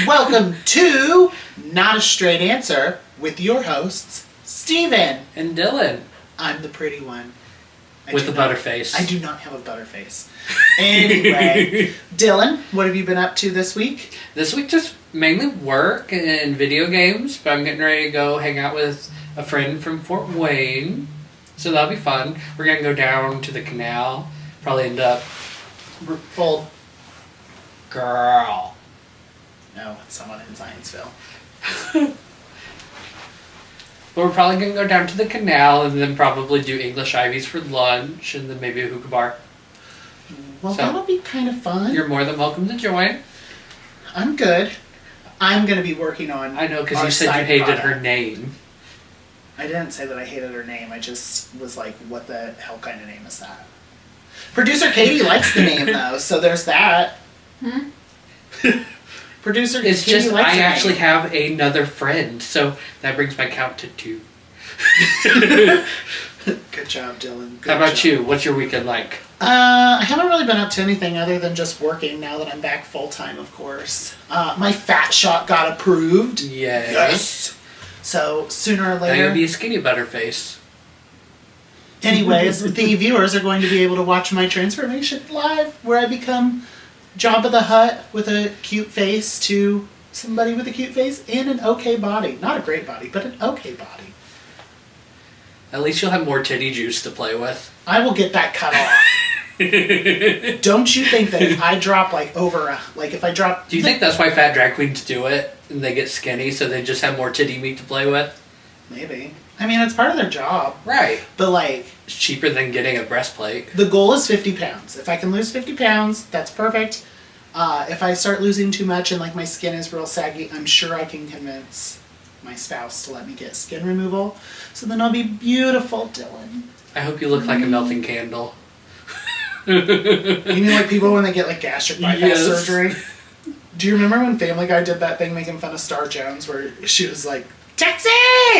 Welcome to Not a Straight Answer with your hosts, Steven. And Dylan. I'm the pretty one. With the butterface. I do not have a butterface. Anyway, Dylan, what have you been up to this week? This week just mainly work and video games, but I'm getting ready to go hang out with a friend from Fort Wayne. So that'll be fun. We're going to go down to the canal. Probably end up... Old Girl. No, it's someone in Scienceville. But we're probably going to go down to the canal and then probably do English Ivies for lunch and then maybe a hookah bar. Well, So, that'll be kind of fun. You're more than welcome to join. I'm good. I'm going to be working on I know, because our you said you side hated product. her name. I didn't say that I hated her name. I just was like, what the hell kind of name is that? Producer Katie likes the name, though, so there's that. Producer It's Katie just, likes I the actually name. have another friend, so that brings my count to 2. Good job, Dylan. Good How about job. you? What's your weekend like? I haven't really been up to anything other than just working now that I'm back full-time, of course. My fat shot got approved. Yay. Yes. So, sooner or Now later... you'll be a skinny butterface. Anyways, the viewers are going to be able to watch my transformation live, where I become Jabba the Hutt with a cute face to somebody with a cute face and an okay body. Not a great body, but an okay body. At least you'll have more titty juice to play with. I will get that cut off. Don't you think that if I drop if I drop... Do you think that's why fat drag queens do it? And they get skinny so they just have more titty meat to play with? Maybe. I mean, it's part of their job. Right. But like... It's cheaper than getting a breastplate. The goal is 50 pounds. If I can lose 50 pounds, that's perfect. If I start losing too much and like my skin is real saggy, I'm sure I can convince my spouse to let me get skin removal. So then I'll be beautiful, Dylan. I hope you look like a melting candle. You mean like people when they get like gastric bypass Yes. surgery? Do you remember when Family Guy did that thing making fun of Star Jones where she was like, taxi!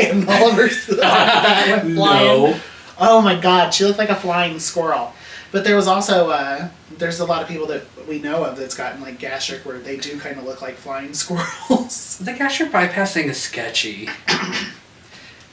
And all of her that went flying? No. Oh my god, she looked like a flying squirrel. But there was also, there's a lot of people that we know of that's gotten like gastric where they do kind of look like flying squirrels. The gastric bypass thing is sketchy.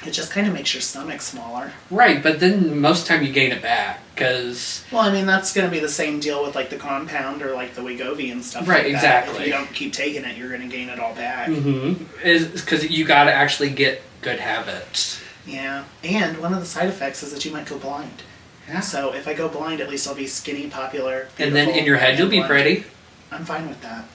It just kind of makes your stomach smaller. Right, but then most time you gain it back, because... Well, I mean, that's going to be the same deal with like the compound or like the Wegovy and stuff Right, like that. exactly. If you don't keep taking it, you're going to gain it all back. Mm-hmm. Because you gotta actually get good habits. Yeah, and one of the side effects is that you might go blind. Yeah. So if I go blind, at least I'll be skinny, popular, And then beautiful, in your head you'll be and pretty. I'm fine with that.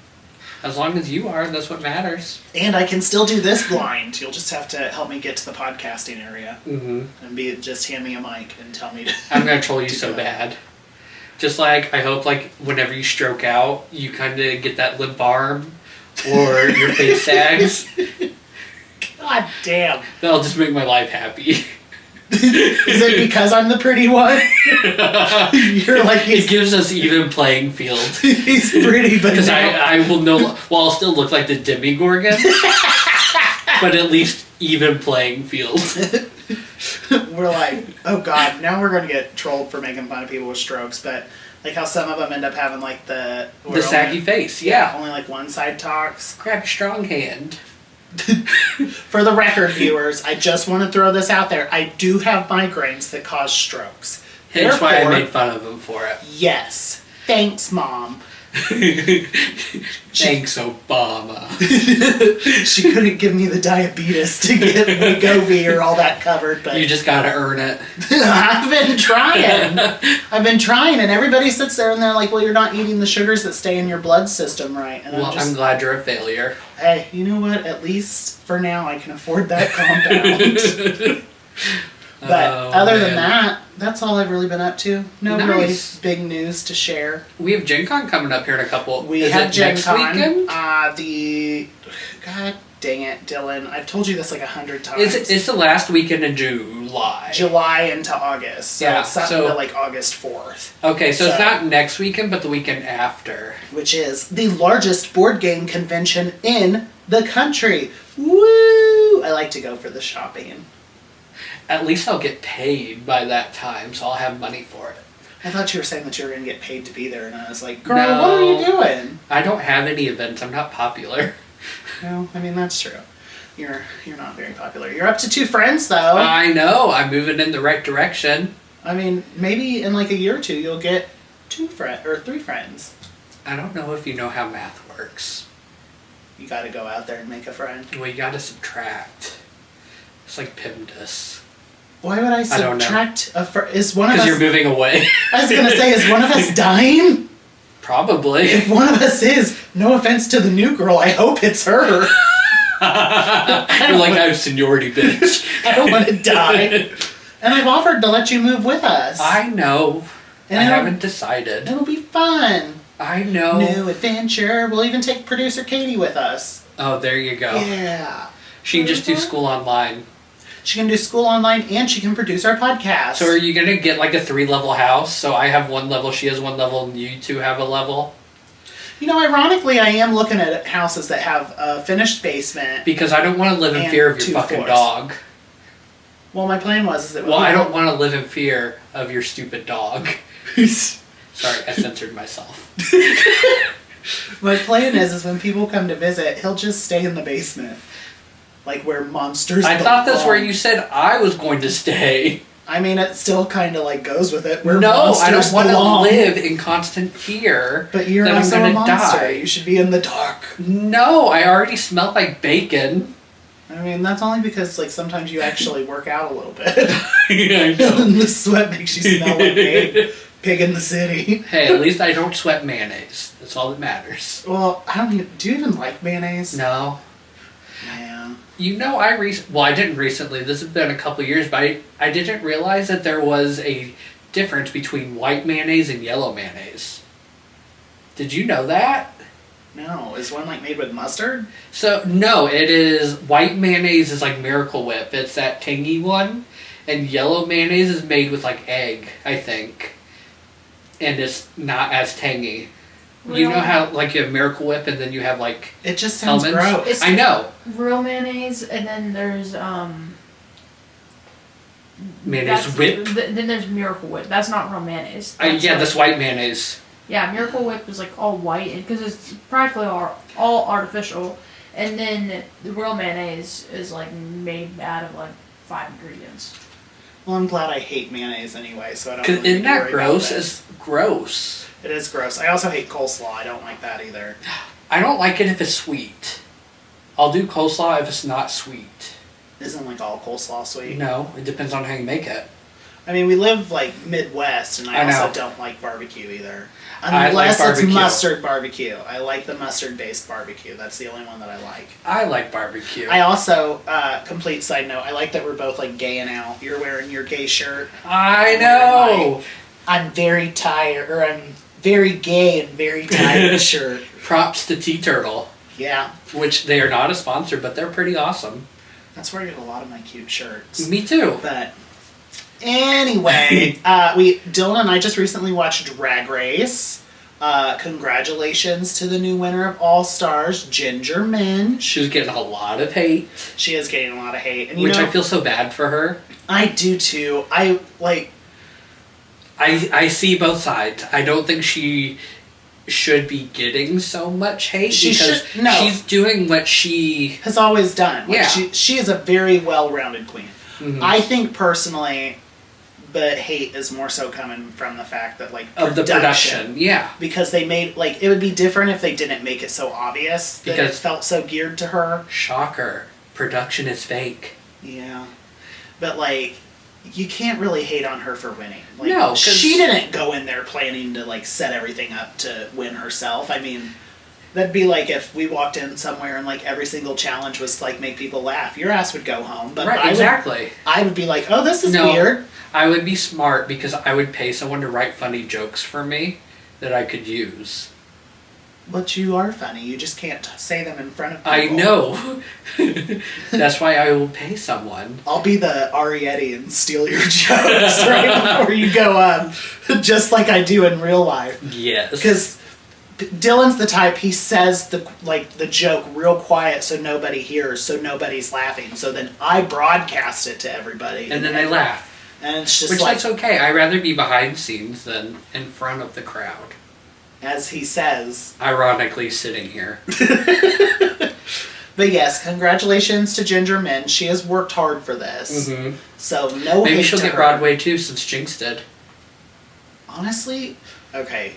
As long as you are, that's what matters. And I can still do this blind. You'll just have to help me get to the podcasting area Mm-hmm. and just hand me a mic and tell me to... I'm gonna troll you to so do it. bad. Just like, I hope like whenever you stroke out, you kind of get that limp arm or your face sags. God damn. That'll just make my life happy. Is it because I'm the pretty one? You're like, It gives us even playing field. he's pretty, but Because now... I will know, well, I'll still look like the Demigorgon, but at least even playing field. We're like, oh god, now we're going to get trolled for making fun of people with strokes, but like how some of them end up having like the saggy face, yeah. only like one side talks. Grab your strong hand. For the record, viewers, I just want to throw this out there. I do have migraines that cause strokes. That's why I Therefore, made fun of him for it. yes. Thanks, Mom. Thanks, Obama. She couldn't give me the diabetes to get Wegovy or all that covered, but You just gotta earn it. I've been trying. And everybody sits there and they're like, well, you're not eating the sugars that stay in your blood system right. And Well, I'm glad you're a failure. hey, you know what? At least for now I can afford that compound. But Oh, other than man. that, that's all I've really been up to. No Nice. really big news to share. We have Gen Con coming up here in a couple. We Is had it Gen next Con. weekend? God dang it, Dylan. I've told you this like 100 times. It's the last weekend in July. July into August. So Yeah, it's something so- to like August 4th. Okay, so it's So- not next weekend, but the weekend after. Which is the largest board game convention in the country. Woo! I like to go for the shopping. At least I'll get paid by that time, so I'll have money for it. I thought you were saying that you were going to get paid to be there, and I was like, girl, No. what are you doing? I don't have any events. I'm not popular. No, I mean, that's true. You're not very popular. You're up to 2 friends, though. I know. I'm moving in the right direction. I mean, maybe in like a year or 2, you'll get 3 friends. I don't know if you know how math works. You gotta go out there and make a friend. Well, you gotta subtract. It's like PEMDAS. Why would I don't know. subtract a friend? Is one of us... Because you're moving away. I was gonna say, is one of us dying? Probably. If one of us is, no offense to the new girl, I hope it's her. You're like, I'm seniority, bitch. I don't want to die. And I've offered to let you move with us. I know. And I haven't decided. It'll be fun. I know. New adventure. We'll even take producer Katie with us. Oh, there you go. Yeah. She can just do school online. She can do school online and she can produce our podcast. So are you going to get like a 3-level house? So I have 1 level, she has 1 level, and you 2 have a level? You know, ironically, I am looking at houses that have a finished basement. Because I don't want to live in And fear of your 2 fucking floors. dog. Well, my plan was that... Well, I don't want to live in fear of your stupid dog. Sorry, I censored myself. My plan is when people come to visit, he'll just stay in the basement. Like where monsters I thought that's belong. where you said I was going to stay. I mean, it still kind of like goes with it. Where No, I monsters don't want to belong. live in constant fear But you're that I'm also a going to monster. die. You should be in the dark. No, I already smell like bacon. I mean, that's only because like sometimes you actually work out a little bit. I know. And the sweat makes you smell like pig in the city. Hey, at least I don't sweat mayonnaise. That's all that matters. Well, I don't even... Do you even like mayonnaise? No. Yeah. You know, I didn't recently. This has been a couple years, but I didn't realize that there was a difference between white mayonnaise and yellow mayonnaise. Did you know that? No. Is one like made with mustard? So, no, it is... White mayonnaise is like Miracle Whip. It's that tangy one. And yellow mayonnaise is made with like egg, I think. And it's not as tangy. You know how like you have Miracle Whip and then you have like It just sounds almonds? gross. I know. Real mayonnaise, and then there's Mayonnaise whip. Then there's Miracle Whip. That's not real mayonnaise. That's white mayonnaise. Yeah, Miracle Whip is like all white because it's practically all artificial, and then the real mayonnaise is like made out of like 5 ingredients. Well, I'm glad I hate mayonnaise anyway, so I don't. Cause really isn't need to that worry about gross? this. It's gross. It is gross. I also hate coleslaw. I don't like that either. I don't like it if it's sweet. I'll do coleslaw if it's not sweet. Isn't like all coleslaw sweet? No, it depends on how you make it. I mean, we live like Midwest, and I I also know. don't like barbecue either. I like Unless it's barbecue. mustard barbecue. I like the mustard-based barbecue. That's the only one that I like. I like barbecue. I also, complete side note, I like that we're both like gaying out. You're wearing your gay shirt. I know. I'm very tired, or I'm very gay and very tired shirt. Props to Tea Turtle, Yeah, which they are not a sponsor, but they're pretty awesome. that's where I get a lot of my cute shirts. Me too. But anyway, Dylan and I just recently watched Drag Race. Congratulations to the new winner of All Stars, Ginger Minch. She was getting a lot of hate, She is getting a lot of hate, and which I feel so bad for her. I do too. I see both sides. I don't think she should be getting so much hate because she's doing what she has always done. Like, Yeah. she is a very well-rounded queen. Mhm. I think personally, the hate is more so coming from the fact that like of the production. Yeah. because they made like it would be different if they didn't make it so obvious that it Because- felt so geared to her. Shocker. Production is fake. Yeah, but like. You can't really hate on her for winning. Like, No, 'cause- she didn't go in there planning to like set everything up to win herself. I mean, that'd be like if we walked in somewhere and like every single challenge was to, like make people laugh. Your ass would go home. But Right, exactly. I would be like, oh, this is No. weird. I would be smart because I would pay someone to write funny jokes for me that I could use. But you are funny. You just can't say them in front of people. I know. That's why I will pay someone. I'll be the Arietti and steal your jokes right before you go up, just like I do in real life. Yes. Because Dylan's the type, he says the joke real quiet so nobody hears, so nobody's laughing. So then I broadcast it to everybody. And then they laugh. And it's just Which like, that's okay. I'd rather be behind scenes than in front of the crowd. as he says, Ironically sitting here. But yes, congratulations to Ginger Min. She has worked hard for this. Mm-hmm. So no Maybe hate she'll to get her. Broadway too, since Jinx did. Honestly, okay,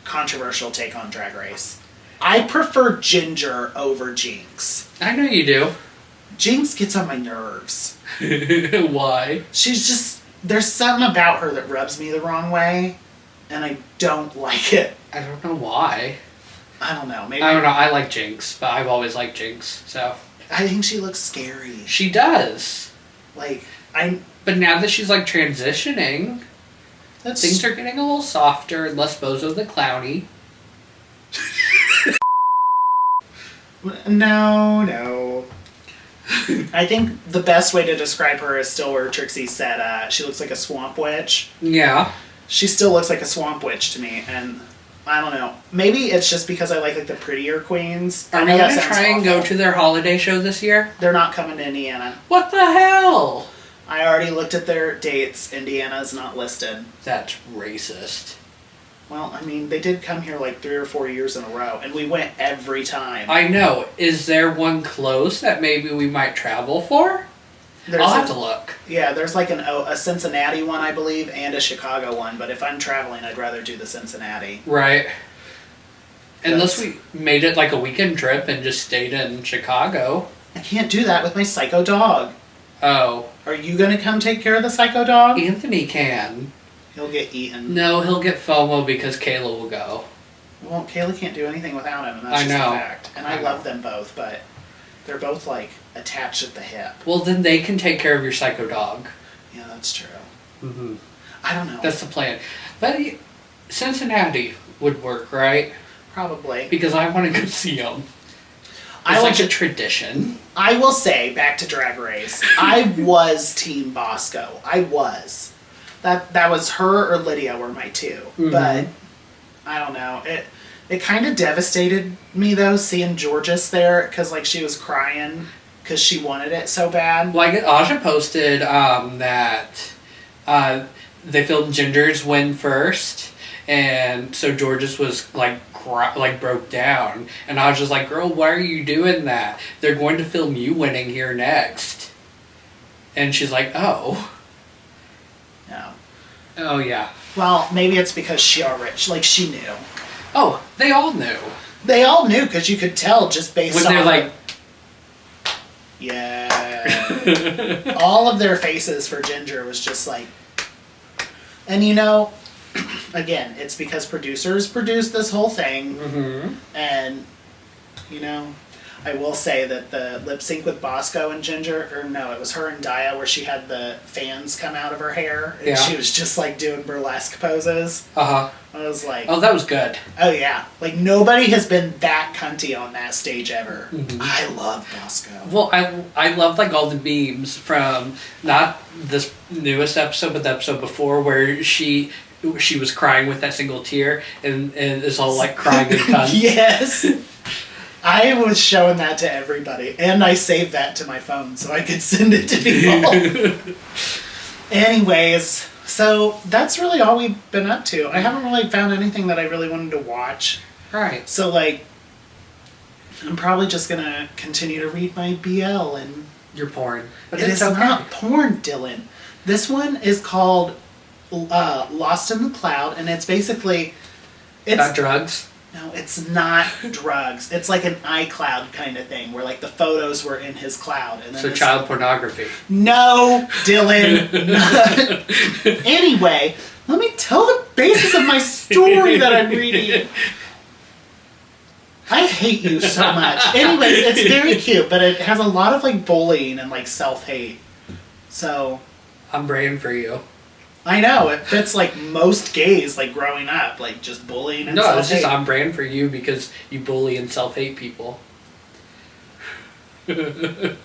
controversial take on Drag Race. I prefer Ginger over Jinx. I know you do. Jinx gets on my nerves. Why? She's just, there's something about her that rubs me the wrong way, and I don't like it. I don't know why. I don't know, maybe. I don't know. I like Jinx, but I've always liked Jinx, so. I think she looks scary. She does. Like, But now that she's like transitioning, that's things are getting a little softer and less Bozo the Clowny. No. I think the best way to describe her is still where Trixie said she looks like a swamp witch. Yeah. She still looks like a swamp witch to me, and I don't know. Maybe it's just because I like the prettier queens. Are I we know that gonna sounds try and go awful. to their holiday show this year? They're not coming to Indiana. What the hell? I already looked at their dates. Indiana's not listed. That's racist. Well, I mean, they did come here 3 or 4 years in a row, and we went every time. I know. Is there one close that maybe we might travel for? I'll have to look. Yeah, there's a Cincinnati one, I believe, and a Chicago one, but if I'm traveling, I'd rather do the Cincinnati. Right. Unless we made it a weekend trip and just stayed in Chicago. I can't do that with my psycho dog. Oh. Are you going to come take care of the psycho dog? Anthony can. He'll get eaten. No, he'll get FOMO because Kayla will go. Well, Kayla can't do anything without him, and that's I just know. a fact. And I love them both, but they're both, attached at the hip. Well, then they can take care of your psycho dog. Yeah, that's true. Mm-hmm. I don't know. That's the plan. But Cincinnati would work, right? Probably. Because I want to go see them. I It's will like a tradition. I will say, back to Drag Race, I was Team Bosco. I was. That was her or Lydia were my two. Mhm. But, I don't know. It kind of devastated me, though, seeing Georges there, because, she was crying because she wanted it so bad. Aja posted that they filmed Ginger's win first, and so Georges was, broke down. And I was just like, girl, why are you doing that? They're going to film you winning here next. And she's like, oh. No. Oh, yeah. Well, maybe it's because she knew. Oh, they all knew. They all knew because you could tell just based When on... they're like... Yeah. All of their faces for Ginger was just like... And again, it's because producers produced this whole thing. Mm-hmm. And, I will say that the lip sync with Bosco and Ginger, or no, it was her and Daya where she had the fans come out of her hair. And Yeah. she was just doing burlesque poses. Uh-huh. I was like... Oh, that was good. Oh yeah, nobody has been that cunty on that stage ever. Mhm. I love Bosco. Well, I love all the memes from not this newest episode, but the episode before where she was crying with that single tear and is all crying and cunt. Yes, I was showing that to everybody, and I saved that to my phone so I could send it to people. Anyways, so that's really all we've been up to. I haven't really found anything that I really wanted to watch. Right. So I'm probably just gonna continue to read my BL and. You're porn. But It it's is okay. not porn, Dylan. This one is called Lost in the Cloud, and it's basically... About drugs? No, it's not drugs. It's like an iCloud kind of thing, where the photos were in his cloud. And then So this- child pornography. No, Dylan. Anyway, let me tell the basis of my story that I'm reading. I hate you so much. Anyways, it's very cute, but it has a lot of bullying and self-hate. So... I'm praying for you. I know, it fits most gays growing up, just bullying and No, self-hate. it's just I'm praying for you because you bully and self-hate people. Why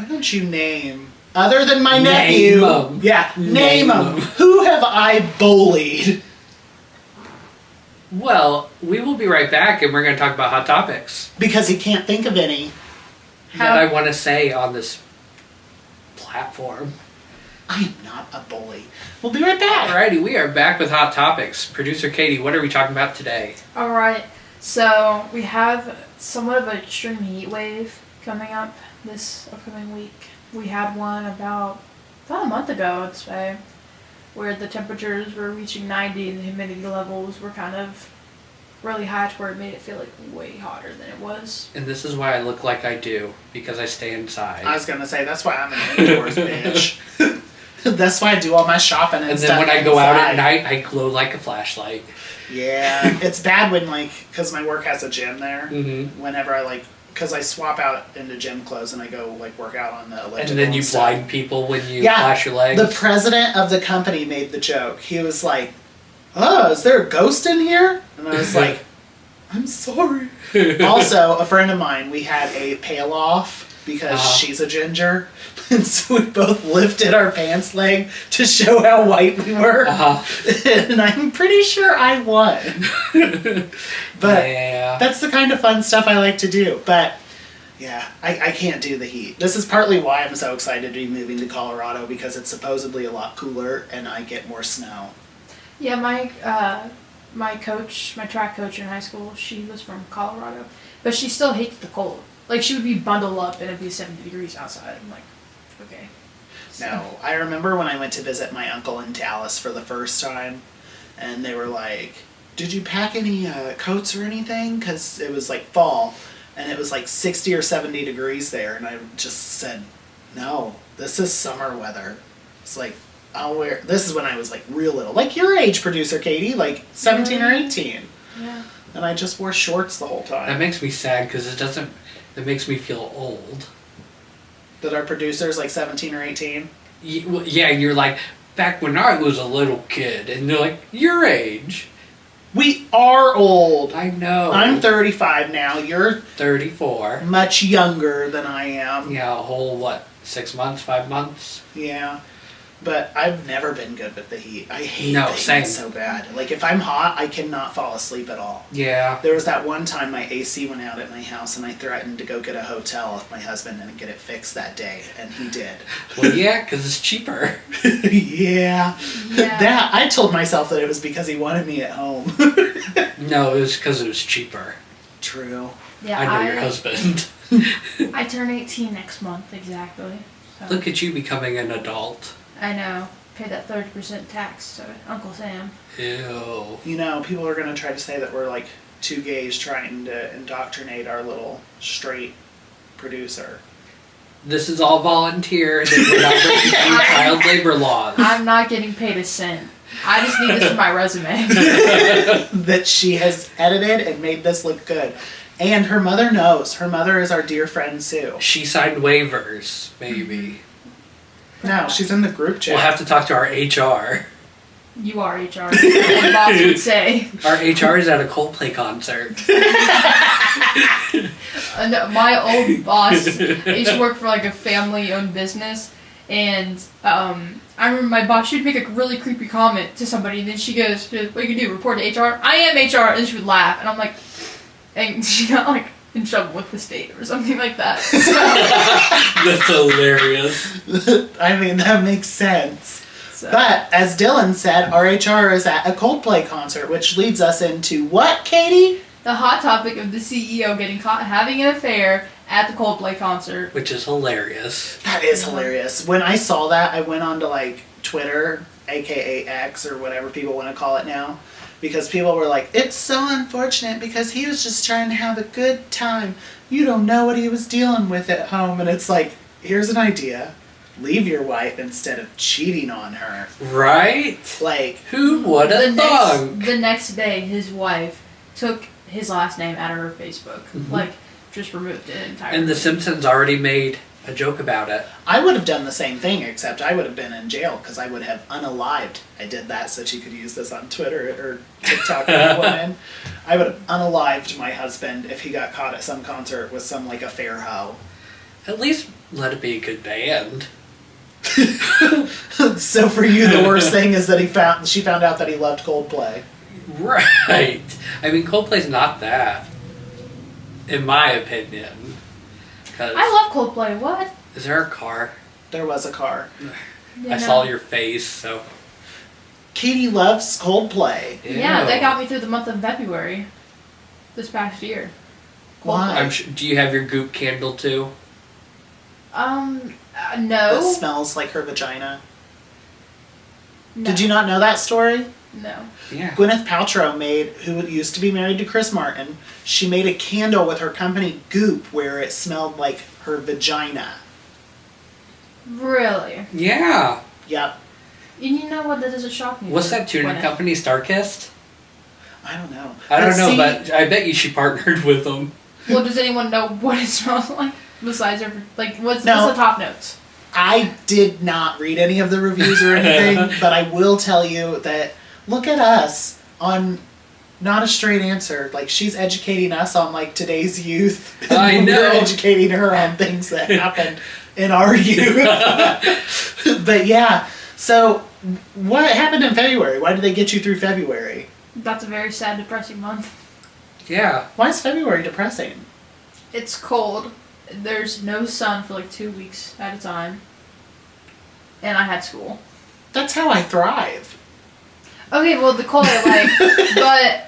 don't you name, other than my Name nephew? 'em. Yeah, name Name them. 'em. Who have I bullied? Well, we will be right back and we're going to talk about hot topics Because he can't think of any. that I want to say on this platform. I am not a bully. We'll be right back. Alrighty, we are back with hot topics. Producer Katie, what are we talking about today? Alright, So we have somewhat of an extreme heat wave coming up this upcoming week. We had one about a month ago, I'd say, where the temperatures were reaching 90 and the humidity levels were kind of really high to where it made it feel like way hotter than it was. And this is why I look like I do, because I stay inside. I was gonna say that's why I'm an indoors bitch. That's why I do all my shopping and and stuff. then when I go out at inside. night, I glow like a flashlight. Yeah, it's bad when because my work has a gym there. Mm-hmm. Whenever I because I swap out into gym clothes and I go work out on the elliptical. And then you stuff. blind people when you Yeah, flash your legs. The president of the company made the joke. He was like, "Oh, is there a ghost in here?" And I was like, "I'm sorry." Also, a friend of mine, we had a pale off because she's a ginger, and so we both lifted our pants leg to show how white we were. And I'm pretty sure I won. But yeah. that's the kind of fun stuff I like to do. But yeah, I can't do the heat. This is partly why I'm so excited to be moving to Colorado, because it's supposedly a lot cooler and I get more snow. Yeah, my track coach in high school, she was from Colorado, but she still hates the cold. Like, she would be bundled up and it'd be 70 degrees outside. I'm like, okay. So. No, I remember when I went to visit my uncle in Dallas for the first time, and they were like, "Did you pack any coats or anything?" Because it was like fall, and it was like 60 or 70 degrees there, and I just said, "No, this is summer weather." It's like, I'll wear. This is when I was like real little, like your age, producer Katie, like 17 or 18. Yeah. And I just wore shorts the whole That time. makes me sad because it makes me feel old. That our producer's like 17 or 18. Yeah, you're like, back when I was a little kid, and they're like, your age. We are old. I know. I'm 35 now. You're 34. much younger than I am. Yeah, a whole, 6 months, 5 months? Yeah. But I've never been good with the heat. I hate No, the same. heat so bad. Like, if I'm hot, I cannot fall asleep at all. Yeah. There was that one time my AC went out at my house, and I threatened to go get a hotel with my husband and get it fixed that day, and he did. Well, yeah, because it's cheaper. Yeah. Yeah. That, I told myself that it was because he wanted me at home. No, it was because it was cheaper. True. Yeah, I know your husband. I turn 18 next month, exactly. So. Look at you becoming an adult. I know. Pay that 30% tax to Uncle Sam. Ew. You know, people are going to try to say that we're like two gays trying to indoctrinate our little straight producer. This is all volunteer. That we're not breaking any child labor laws. I'm not getting paid a cent. I just need this for my resume. That she has edited and made this look good. And her mother knows. Her mother is our dear friend Sue. She signed waivers, maybe. No, she's in the group chat. We'll have to talk to our HR. You are HR. My boss would say. Our HR is at a Coldplay concert. No, my old boss, I used to work for like a family-owned business, and I remember my boss, she would make a really creepy comment to somebody, and then she goes, "What you can do? Report to HR?" "I am HR," and she would laugh, and I'm like, and she got like in trouble with the state or something like that. So, That's hilarious. I mean, that makes sense. so. But, as Dylan said, our HR is at a Coldplay concert, which leads us into what, Katie? The hot topic of the CEO getting caught having an affair at the Coldplay concert. Which is hilarious. That is hilarious. When I saw that, I went on to Twitter, aka X, or whatever people want to call it now, because people were like, "It's so unfortunate because he was just trying to have a good time. You don't know what he was dealing with at home." And it's like, here's an idea. Leave your wife instead of cheating on her. Right? Who would have thunk? The next day, his wife took his last name out of her Facebook. Mhm. Just removed it entirely. And The Simpsons already made a joke about it. I would have done the same thing, except I would have been in jail because I would have unalived. I did that so she could use this on Twitter or TikTok or anyone. I would have unalived my husband if he got caught at some concert with some affair hoe. At least let it be a good band. So for you, the worst thing is that she found out that he loved Coldplay. Right. I mean, Coldplay's not that, in my opinion. 'Cause I love Coldplay. What? is there a car? There was a car. You I saw your face, so. Katie loves Coldplay. Yeah, Ew. that got me through the month of February. this past year. Why? Do you have your goop candle too? No. That smells like her vagina. No. Did you not know that story? No. Yeah. Gwyneth Paltrow who used to be married to Chris Martin, she made a candle with her company Goop where it smelled like her vagina. Really? Yeah. Yep. And you know what? That doesn't shock me. What's that tuna Gwyneth. company, Starkist? I don't know. I don't know, see, but I bet you she partnered with them. Well, does anyone know what it smells like? Besides her, like, what's No. the top notes? I did not read any of the reviews or anything, but I will tell you that look at us on Not a Straight Answer. Like, she's educating us on, like, today's youth. I know. We're educating her on things that happened in our youth. But yeah, so what happened in February? Why did they get you through February? That's a very sad, depressing month. Yeah. Why is February depressing? It's cold. There's no sun for like 2 weeks at a time. And I had school. That's how I thrive. Okay, well, the cold I like, but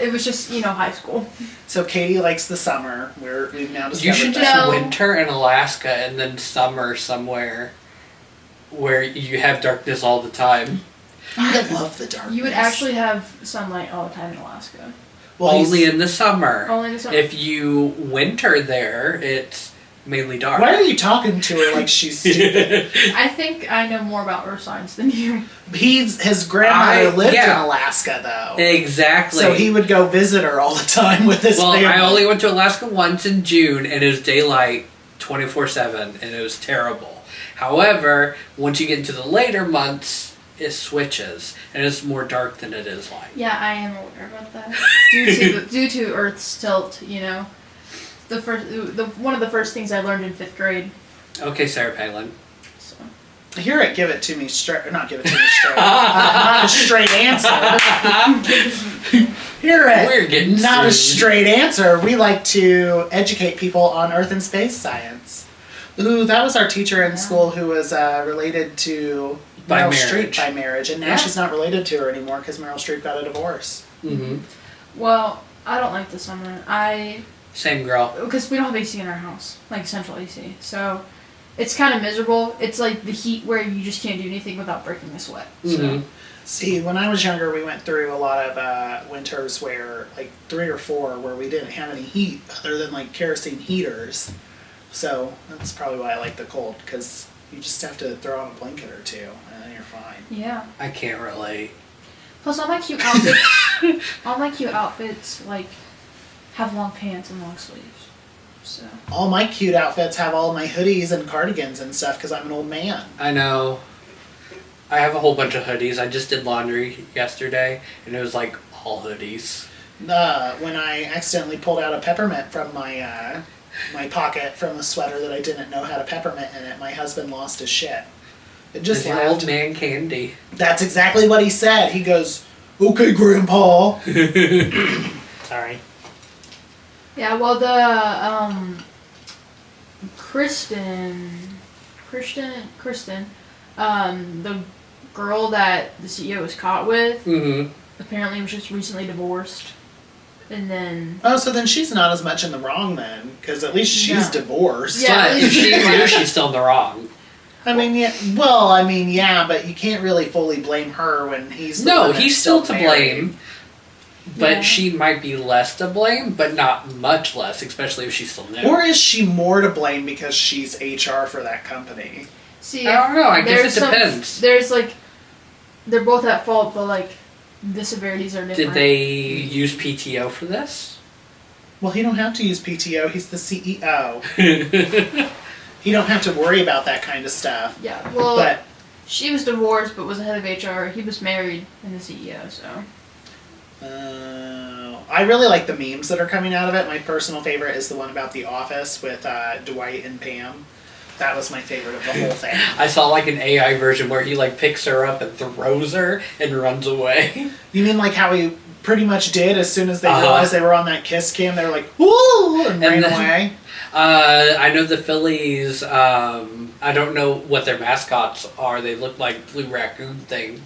it was just, high school. So Katie likes the summer. We've now discovered You should that. just No. winter in Alaska and then summer somewhere where you have darkness all the time. I love the darkness. You would actually have sunlight all the time in Alaska. well, Only in the summer. Only in the summer. If you winter there, it's mainly dark. Why are you talking to her like she's stupid? I think I know more about earth science than you. His grandmother lived in Alaska though. Exactly. So he would go visit her all the time with his family. I only went to Alaska once in June, and it was daylight 24/7, and it was terrible. However, once you get into the later months, it switches, and it's more dark than it is light. Yeah, I am aware about that. Due to Earth's tilt, one of the first things I learned in 5th grade. Okay, Sarah Palin. So. Hear it, give it to me straight. Not give it to me straight. Not a straight answer. Hear it. We're getting not a sued. straight answer. We like to educate people on Earth and space science. Ooh, that was our teacher in school who was related to By Meryl marriage. Streep by marriage, and now Yeah. she's not related to her anymore because Meryl Streep got a divorce. Mm-hmm. Well, I don't like the summer. Same girl. Because we don't have AC in our house, like central AC. So it's kind of miserable. It's like the heat where you just can't do anything without breaking a sweat. So. Mm-hmm. See, when I was younger, we went through a lot of winters where, like 3 or 4, where we didn't have any heat other than like kerosene heaters. So that's probably why I like the cold, because you just have to throw on a blanket or two, and then you're fine. Yeah. I can't relate. Plus, all my cute outfits, like, have long pants and long sleeves. So. All my cute outfits have all my hoodies and cardigans and stuff, because I'm an old man. I know. I have a whole bunch of hoodies. I just did laundry yesterday, and it was like all hoodies. When I accidentally pulled out a peppermint from my pocket from a sweater that I didn't know had a peppermint in it, my husband lost his shit. It just It's your laughed. old man candy. That's exactly what he said. He goes, "Okay, Grandpa." Sorry. Yeah, well, the, Kristen, the girl that the CEO was caught with, Mm-hmm. apparently was just recently divorced. And then... Oh, so then she's not as much in the wrong then, because at least she's No. divorced. Yeah. But if she knew, she's still in the wrong. I mean, yeah. Well, I mean, yeah, but you can't really fully blame her when he's the No, one that's he's still to married. blame. But Yeah. she might be less to blame, but not much less, especially if she's still new. Or is she more to blame because she's HR for that company? See, I don't know, I guess there's it depends. There's, like... They're both at fault, but, like, the severities are different. Did they use PTO for this? Well, he don't have to use PTO. He's the CEO. He don't have to worry about that kind of stuff. Yeah, well... But She was divorced, but was the head of HR. He was married and the CEO, so... I really like the memes that are coming out of it. My personal favorite is the one about The Office with Dwight and Pam. That was my favorite of the whole thing. I saw like an AI version where he like picks her up and throws her and runs away. You mean like how he pretty much did as soon as they Uh-huh. realized they were on that kiss cam? They were like, "Woo!" and ran then- away. I know the Phillies, I don't know what their mascots are. They look like blue raccoon things.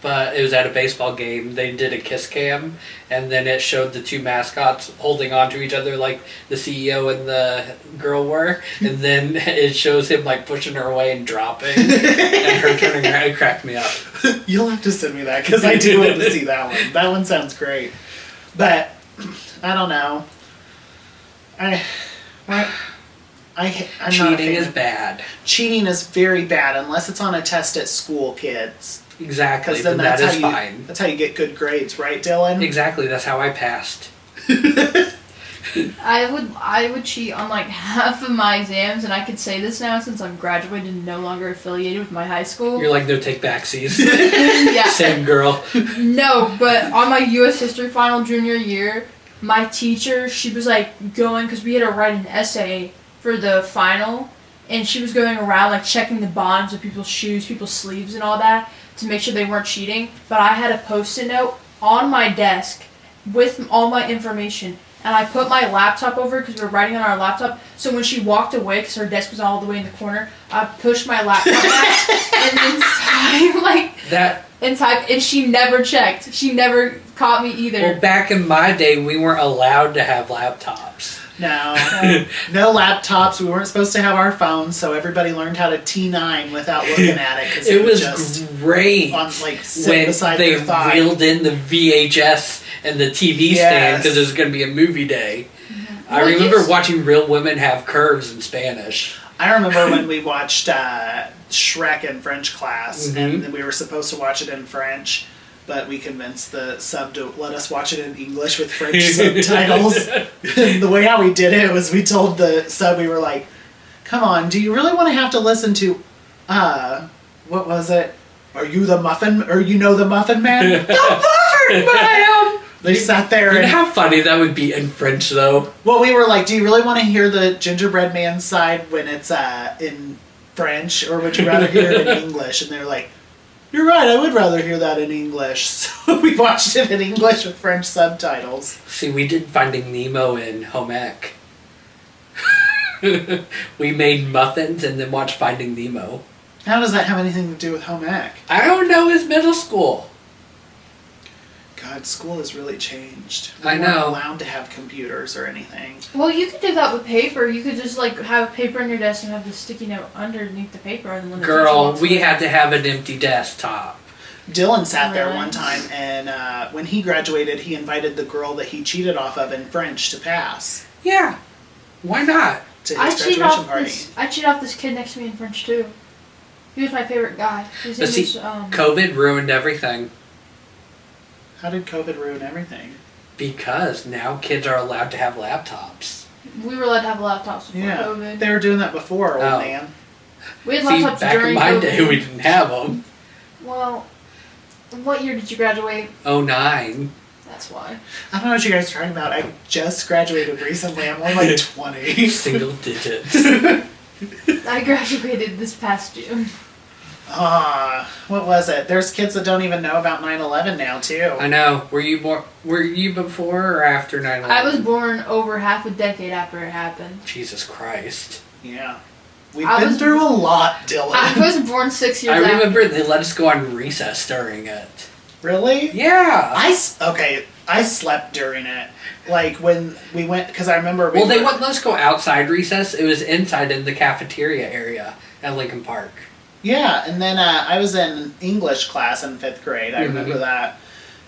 but it was at a baseball game. They did a kiss cam, and then it showed the two mascots holding on to each other like the CEO and the girl were, and then it shows him like pushing her away and dropping, and her turning around. It cracked me up. You'll have to send me that because I do want to see that one. That one sounds great. But I don't know. I'm not a Cheating fan. is bad. Cheating is very bad unless it's on a test at school, kids. Exactly, Because then but that's that how is you. fine. That's how you get good grades, right, Dylan? Exactly, that's how I passed. I would cheat on like half of my exams, and I could say this now since I'm graduated and no longer affiliated with my high school. You're like, no take backsies. Yeah. Same girl. No, but on my U.S. history final junior year, my teacher, she was like going, because we had to write an essay for the final, and she was going around like checking the bottoms of people's shoes, people's sleeves and all that to make sure they weren't cheating. But I had a post-it note on my desk with all my information, and I put my laptop over because we were writing on our laptop. So when she walked away, because her desk was all the way in the corner, I pushed my laptop back and then typed, and she never checked. She never caught me either. Well, back in my day, we weren't allowed to have laptops. No. No laptops. We weren't supposed to have our phones, so everybody learned how to T9 without looking at it. Cause It was just great on, like, sit when beside they their thigh. reeled in the VHS and the TV stand because it was going to be a movie day. I Well, remember yes. watching Real Women Have Curves in Spanish. I remember when we watched Shrek in French class, Mhm. and we were supposed to watch it in French, but we convinced the sub to let us watch it in English with French subtitles. The way how we did it was we told the sub, we were like, come on, do you really want to have to listen to, what was it? Are you the muffin, or you know the muffin man? The muffin man! They sat there You know and, how funny that would be in French, though? well, we were like, do you really want to hear the gingerbread man's side when it's in French, or would you rather hear it in English? And they were like, you're right, I would rather hear that in English. So we watched it in English with French subtitles. See, we did Finding Nemo in home ec. We made muffins and then watched Finding Nemo. How does that have anything to do with home ec? I don't know, it's middle school. God, school has really changed. I We know. weren't allowed to have computers or anything. Well, you could do that with paper. You could just like have paper on your desk and have the sticky note underneath the paper, and then when the teacher Girl, walks we away- had to have an empty desktop. Dylan sat there Really? one time, and when he graduated, he invited the girl that he cheated off of in French to pass Yeah, why not? to I his cheated graduation off party. this. I cheated off this kid next to me in French too. He was my favorite guy. His But name see, was COVID ruined everything How did COVID ruin everything? because now kids are allowed to have laptops. We were allowed to have laptops before Yeah, COVID. they were doing that before, old Oh. man. We had See, laptops back in during my COVID. day, we didn't have them. Well, what year did you graduate? 09. That's why. I don't know what you guys are talking about. I just graduated recently. I'm only like 20. Single digits. I graduated this past June. What was it? There's kids that don't even know about 9/11 now too. I know. Were you before or after 9/11? I was born over half a decade after it happened. Jesus Christ. Yeah. We've I been was- through a lot, Dylan. I was born 6 years I after. remember they let us go on recess during it. Really? Yeah. I slept during it. Like when we went, because I remember we Well, they were- wouldn't let us go outside recess. It was inside in the cafeteria area at Lincoln Park. Yeah, and then I was in English class in 5th grade. I remember Mhm. that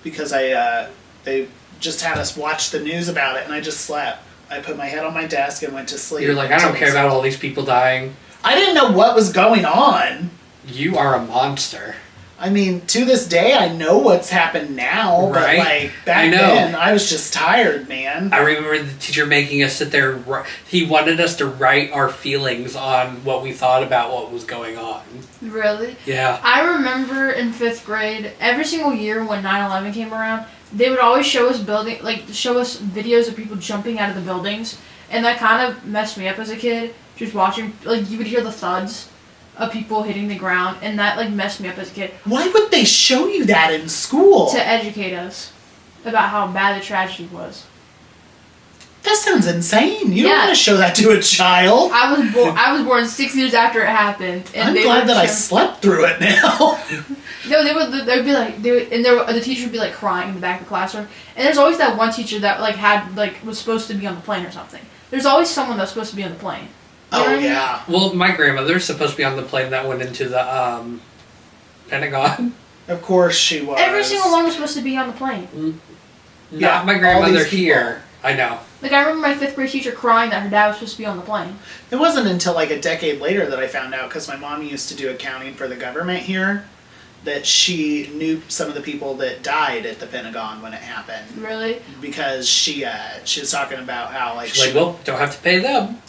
because they just had us watch the news about it, and I just slept. I put my head on my desk and went to sleep. You're like, I don't care about all these people dying. I didn't know what was going on. You are a monster. I mean, to this day, I know what's happened now, Right. but like back I know. then, I was just tired, man. I remember the teacher making us sit there. He wanted us to write our feelings on what we thought about what was going on. Really? Yeah. I remember in 5th grade, every single year when 9/11 came around, they would always show us videos of people jumping out of the buildings, and that kind of messed me up as a kid. Just watching, like, you would hear the thuds of people hitting the ground, and that like messed me up as a kid. Why would they show you that in school? To educate us about how bad the tragedy was. That sounds insane. You don't Yeah. want to show that to a child. I was born 6 years after it happened, and I'm they glad would that I show- slept through it now. No, they'd be like, the teacher would be like crying in the back of the classroom. And there's always that one teacher that like was supposed to be on the plane or something. There's always someone that's supposed to be on the plane. You know Oh what I mean? yeah. Well, my grandmother's supposed to be on the plane that went into the Pentagon. Of course she was. Every single one was supposed to be on the plane. Not Yeah, my all grandmother these people. here. I know. Like, I remember my 5th grade teacher crying that her dad was supposed to be on the plane. It wasn't until like a decade later that I found out, because my mom used to do accounting for the government here, that she knew some of the people that died at the Pentagon when it happened. Really? Because she was talking about how like She's like, well, don't have to pay them.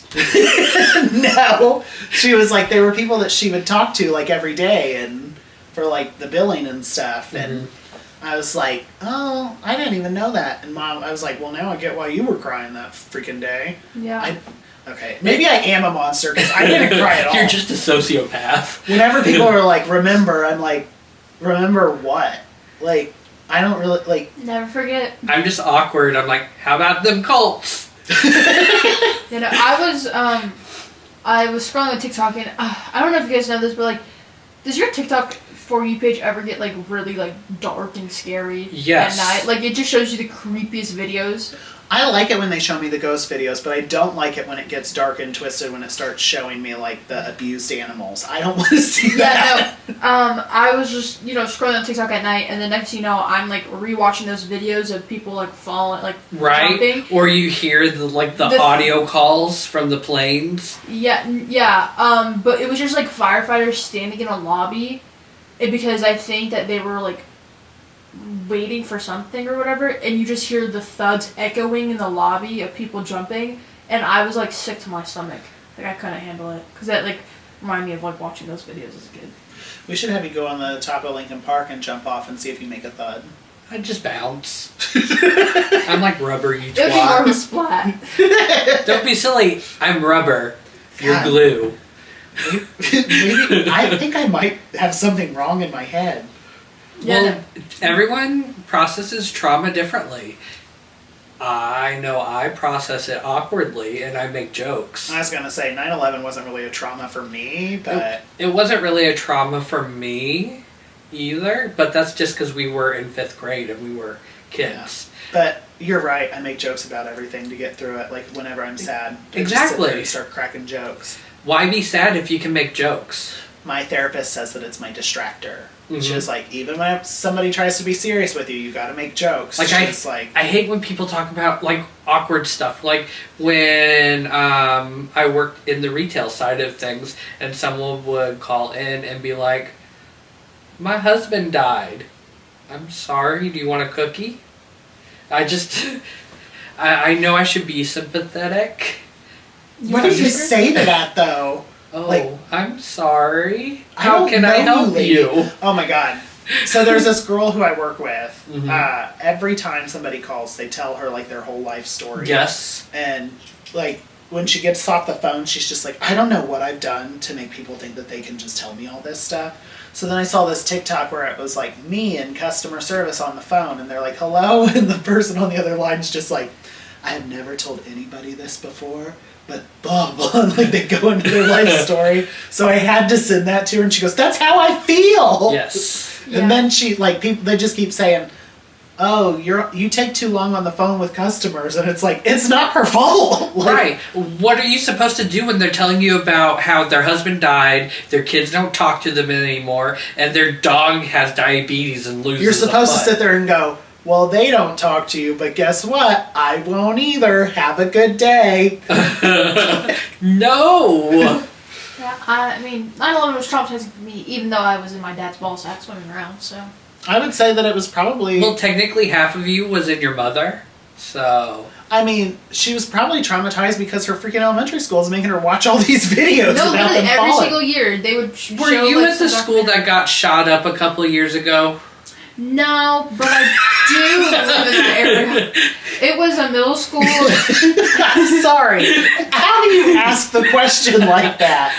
no, she was like, there were people that she would talk to like every day and for like the billing and stuff, and I was like, oh, I didn't even know that. And Mom, I was like, well, now I get why you were crying that freaking day. Yeah. Okay, maybe I am a monster because I didn't cry at all. You're just a sociopath. Whenever people are like, remember, I'm like, remember what? Like, I don't really like. Never forget. I'm just awkward. I'm like, how about them Colts? You know, I was scrolling on TikTok and I don't know if you guys know this, but like, does your TikTok For You page ever get like really like dark and scary Yes. at night? Like, it just shows you the creepiest videos. I like it when they show me the ghost videos, but I don't like it when it gets dark and twisted when it starts showing me like the abused animals. I don't want to see that. Yeah, no. I was just, scrolling on TikTok at night, and the next thing you know, I'm like rewatching those videos of people like falling, like jumping. Or you hear the audio calls from the planes. Yeah. But it was just like firefighters standing in a lobby, because I think that they were like waiting for something or whatever, and you just hear the thuds echoing in the lobby of people jumping, and I was like sick to my stomach. Like, I couldn't handle it because that like reminded me of like watching those videos as a kid. We should have you go on the top of Lincoln Park and jump off and see if you make a thud. I just bounce. I'm like rubber, you It would be more of a twat. splat. Don't be silly. I'm rubber. You're God. glue. Maybe I think I might have something wrong in my head. Yeah, Well, everyone processes trauma differently. I know I process it awkwardly and I make jokes. I was gonna say 9/11 wasn't really a trauma for me, but It wasn't really a trauma for me either, but that's just because we were in 5th grade and we were kids. but you're right. I make jokes about everything to get through it. Like whenever I'm sad, I just sit Exactly. there and start cracking jokes. Why be sad if you can make jokes? My therapist says that it's my distractor. Mhm. She's like, even when somebody tries to be serious with you, you got to make jokes. Like, She's like, I hate when people talk about like awkward stuff. Like when I worked in the retail side of things, and someone would call in and be like, "My husband died. I'm sorry. Do you want a cookie?" I just, I know I should be sympathetic. what did you say to that though? Oh, Like, I'm sorry. I How don't can I know help lady. you? Oh my god. So there's this girl who I work with. Mhm. Every time somebody calls, they tell her like their whole life story. Yes. And like when she gets off the phone, she's just like, I don't know what I've done to make people think that they can just tell me all this stuff. So then I saw this TikTok where it was like me and customer service on the phone, and they're like, hello, and the person on the other line's just like, I have never told anybody this before, but blah blah, and like they go into their life story. So I had to send that to her, and she goes, that's how I feel. Yes. Yeah. And then she like people they just keep saying, oh, you take too long on the phone with customers, and it's like, it's not her fault. Like, Right. What are you supposed to do when they're telling you about how their husband died, their kids don't talk to them anymore, and their dog has diabetes and loses You're supposed a to foot? sit there and go, well, they don't talk to you, but guess what? I won't either. Have a good day. No. Yeah, I mean, 9/11 was traumatizing for me, even though I was in my dad's ball sack swimming around. So I would say that it was probably, Well, technically, half of you was in your mother, so I mean, she was probably traumatized because her freaking elementary school is making her watch all these videos no, about really, them every falling. single year they would. Were show, you like, at the some school that got shot up a couple of years ago? No, but I do live in the area. It was a middle school. Sorry. How do you ask ask the question like that?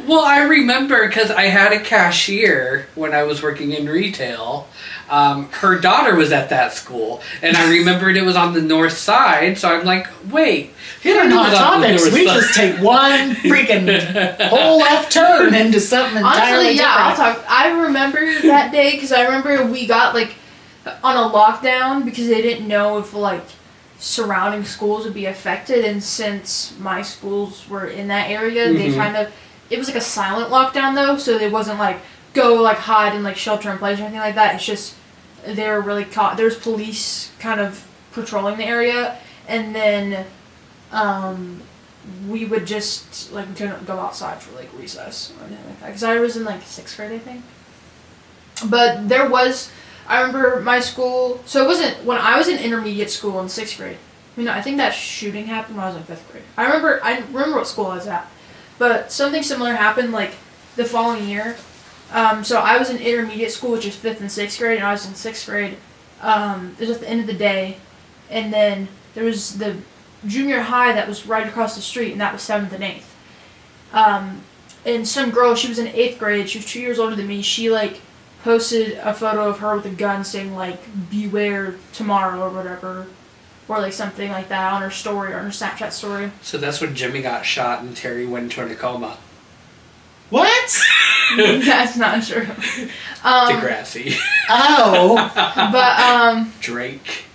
Well, I remember because I had a cashier when I was working in retail. Her daughter was at that school, and I remembered it was on the north side. So I'm like, wait, Here in Hot Topics, we just take one freaking whole left turn into something entirely Honestly, yeah, different. I'll talk. I remember that day because I remember we got like on a lockdown because they didn't know if like surrounding schools would be affected, and since my schools were in that area, they kind of, it was like a silent lockdown though, so it wasn't like go like hide and like shelter in place or anything like that. It's just they were really caught. There's police kind of patrolling the area, and then we would just like we couldn't go outside for like recess or anything like that because I was in like 6th grade I think. But there was, I remember my school, so it wasn't when I was in intermediate school in 6th grade. I think that shooting happened when I was in 5th grade. I remember what school I was at, but something similar happened like the following year. So I was in intermediate school, which is 5th and 6th grade, and I was in 6th grade. It was at the end of the day, and then there was the junior high that was right across the street, and that was 7th and 8th. And some girl, she was in 8th grade, she was 2 years older than me, she like posted a photo of her with a gun saying like, beware tomorrow or whatever, or like something like that on her story, or on her Snapchat story. So that's when Jimmy got shot and Terry went into a coma. What? That's not true. Degrassi. Oh. But, Drake.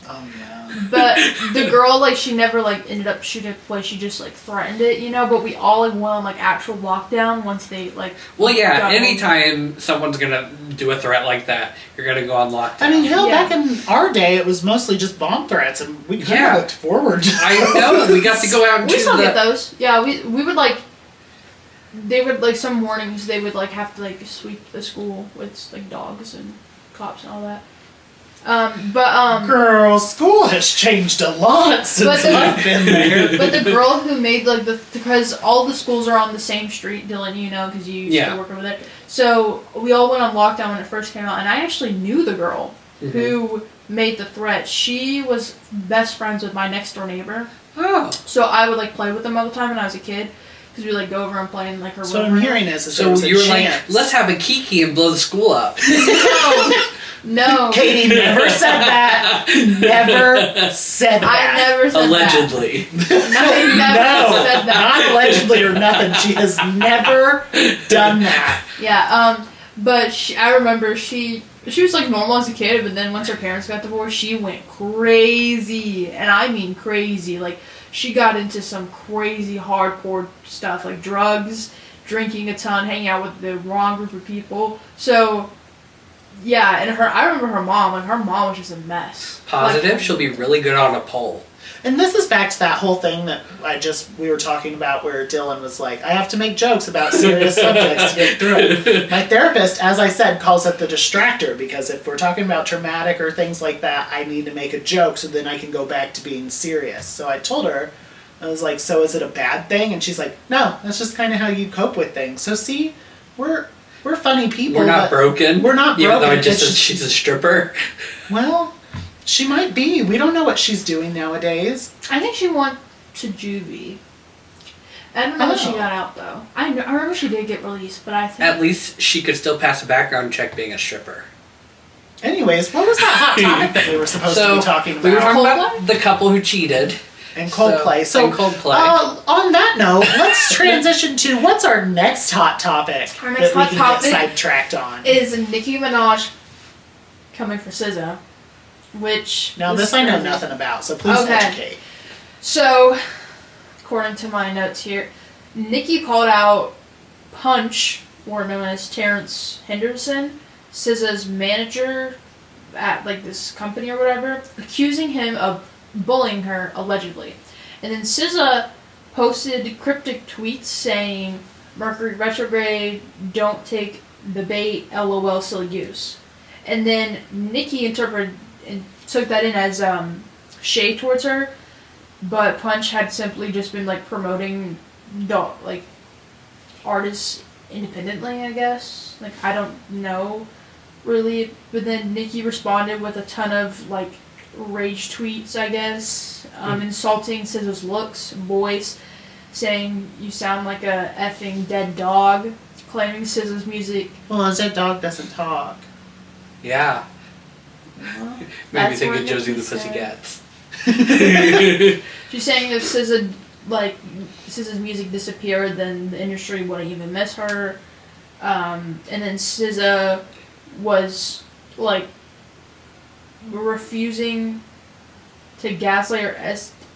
Oh, yeah. but the girl, like, she never, like, ended up shooting up the place. She just, like, threatened it, you know? But we all, like, went on, like, actual lockdown once they, like... Well, yeah, got home. anytime someone's gonna do a threat like that, you're gonna go on lockdown. I mean, hell, Yeah. back in our day, it was mostly just bomb threats, and we kind of Yeah. looked forward to I know, we got to go out and We do still get the... those. Yeah, we would, like... They would, like, some mornings, they would, like, have to, like, sweep the school with, like, dogs and cops and all that. Girl, school has changed a lot since I've been there. But the girl who made, like, because all the schools are on the same street, Dylan, you know, because you used to work over there. So, we all went on lockdown when it first came out, and I actually knew the girl who made the threat. She was best friends with my next door neighbor. Oh. So, I would, like, play with them all the time when I was a kid. Because we like go over and play in like her So what room. I'm hearing is there So was a you were like, chance. let's have a kiki and blow the school up. No. Katie never said that. Never said that. I never said Allegedly. that. I never No, said that. not allegedly or nothing. She has never done that. Yeah, but I remember she was like normal as a kid, but then once her parents got divorced, she went crazy. And I mean crazy. Like, she got into some crazy hardcore stuff, like drugs, drinking a ton, hanging out with the wrong group of people. So, yeah, and I remember her mom was just a mess. Positive, Like, she'll be really good on a poll. And this is back to that whole thing that we were talking about where Dylan was like, I have to make jokes about serious subjects to get through it. My therapist, as I said, calls it the distractor, because if we're talking about traumatic or things like that, I need to make a joke so then I can go back to being serious. So I told her, I was like, so is it a bad thing? And she's like, no, that's just kind of how you cope with things. So see, we're funny people. We're not but broken. We're not Even broken. though I just It's said she's a stripper. Well, she might be. We don't know what she's doing nowadays. I think she went to juvie. I don't know if she Oh. got out though. I remember she did get released, but I think At least she could still pass a background check being a stripper. Anyways, what was that hot topic that we were supposed to be talking about? We were talking Coldplay? about the couple who cheated. And Coldplay. So, and Coldplay. on that note, let's transition to what's our next hot topic Our next that we hot can topic get sidetracked on. is Nicki Minaj coming for SZA, which Now, is this I know crazy. nothing about, so please Okay. educate. So, according to my notes here, Nicki called out Punch, or known as Terrence Henderson, SZA's manager at like this company or whatever, accusing him of bullying her allegedly. And then SZA posted cryptic tweets saying, "Mercury retrograde, don't take the bait, LOL, silly goose." And then Nicki interpreted and took that in as shade towards her, but Punch had simply just been like promoting like artists independently, I guess. Like, I don't know really, but then Nicki responded with a ton of like rage tweets, I guess, insulting SZA's looks, voice, saying you sound like a effing dead dog, claiming SZA's music. Well, as that dog doesn't talk. Yeah. Well, Maybe that's think what of Josie the Nikki said. Pussycats. She's saying if SZA's music disappeared, then the industry wouldn't even miss her. And then SZA was like refusing to gaslight or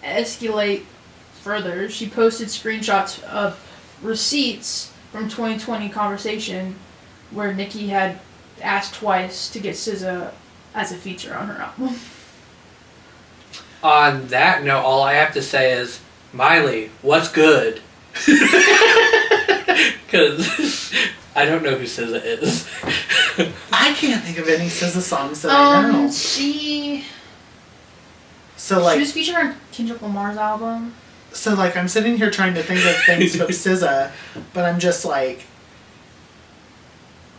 escalate further. She posted screenshots of receipts from 2020 conversation where Nicki had asked twice to get SZA as a feature on her album. On that note, all I have to say is, Miley, what's good? Because I don't know who SZA is. I can't think of any SZA songs that I know. She So was featured on Kendrick Lamar's album. I'm sitting here trying to think of things from SZA, but I'm just like,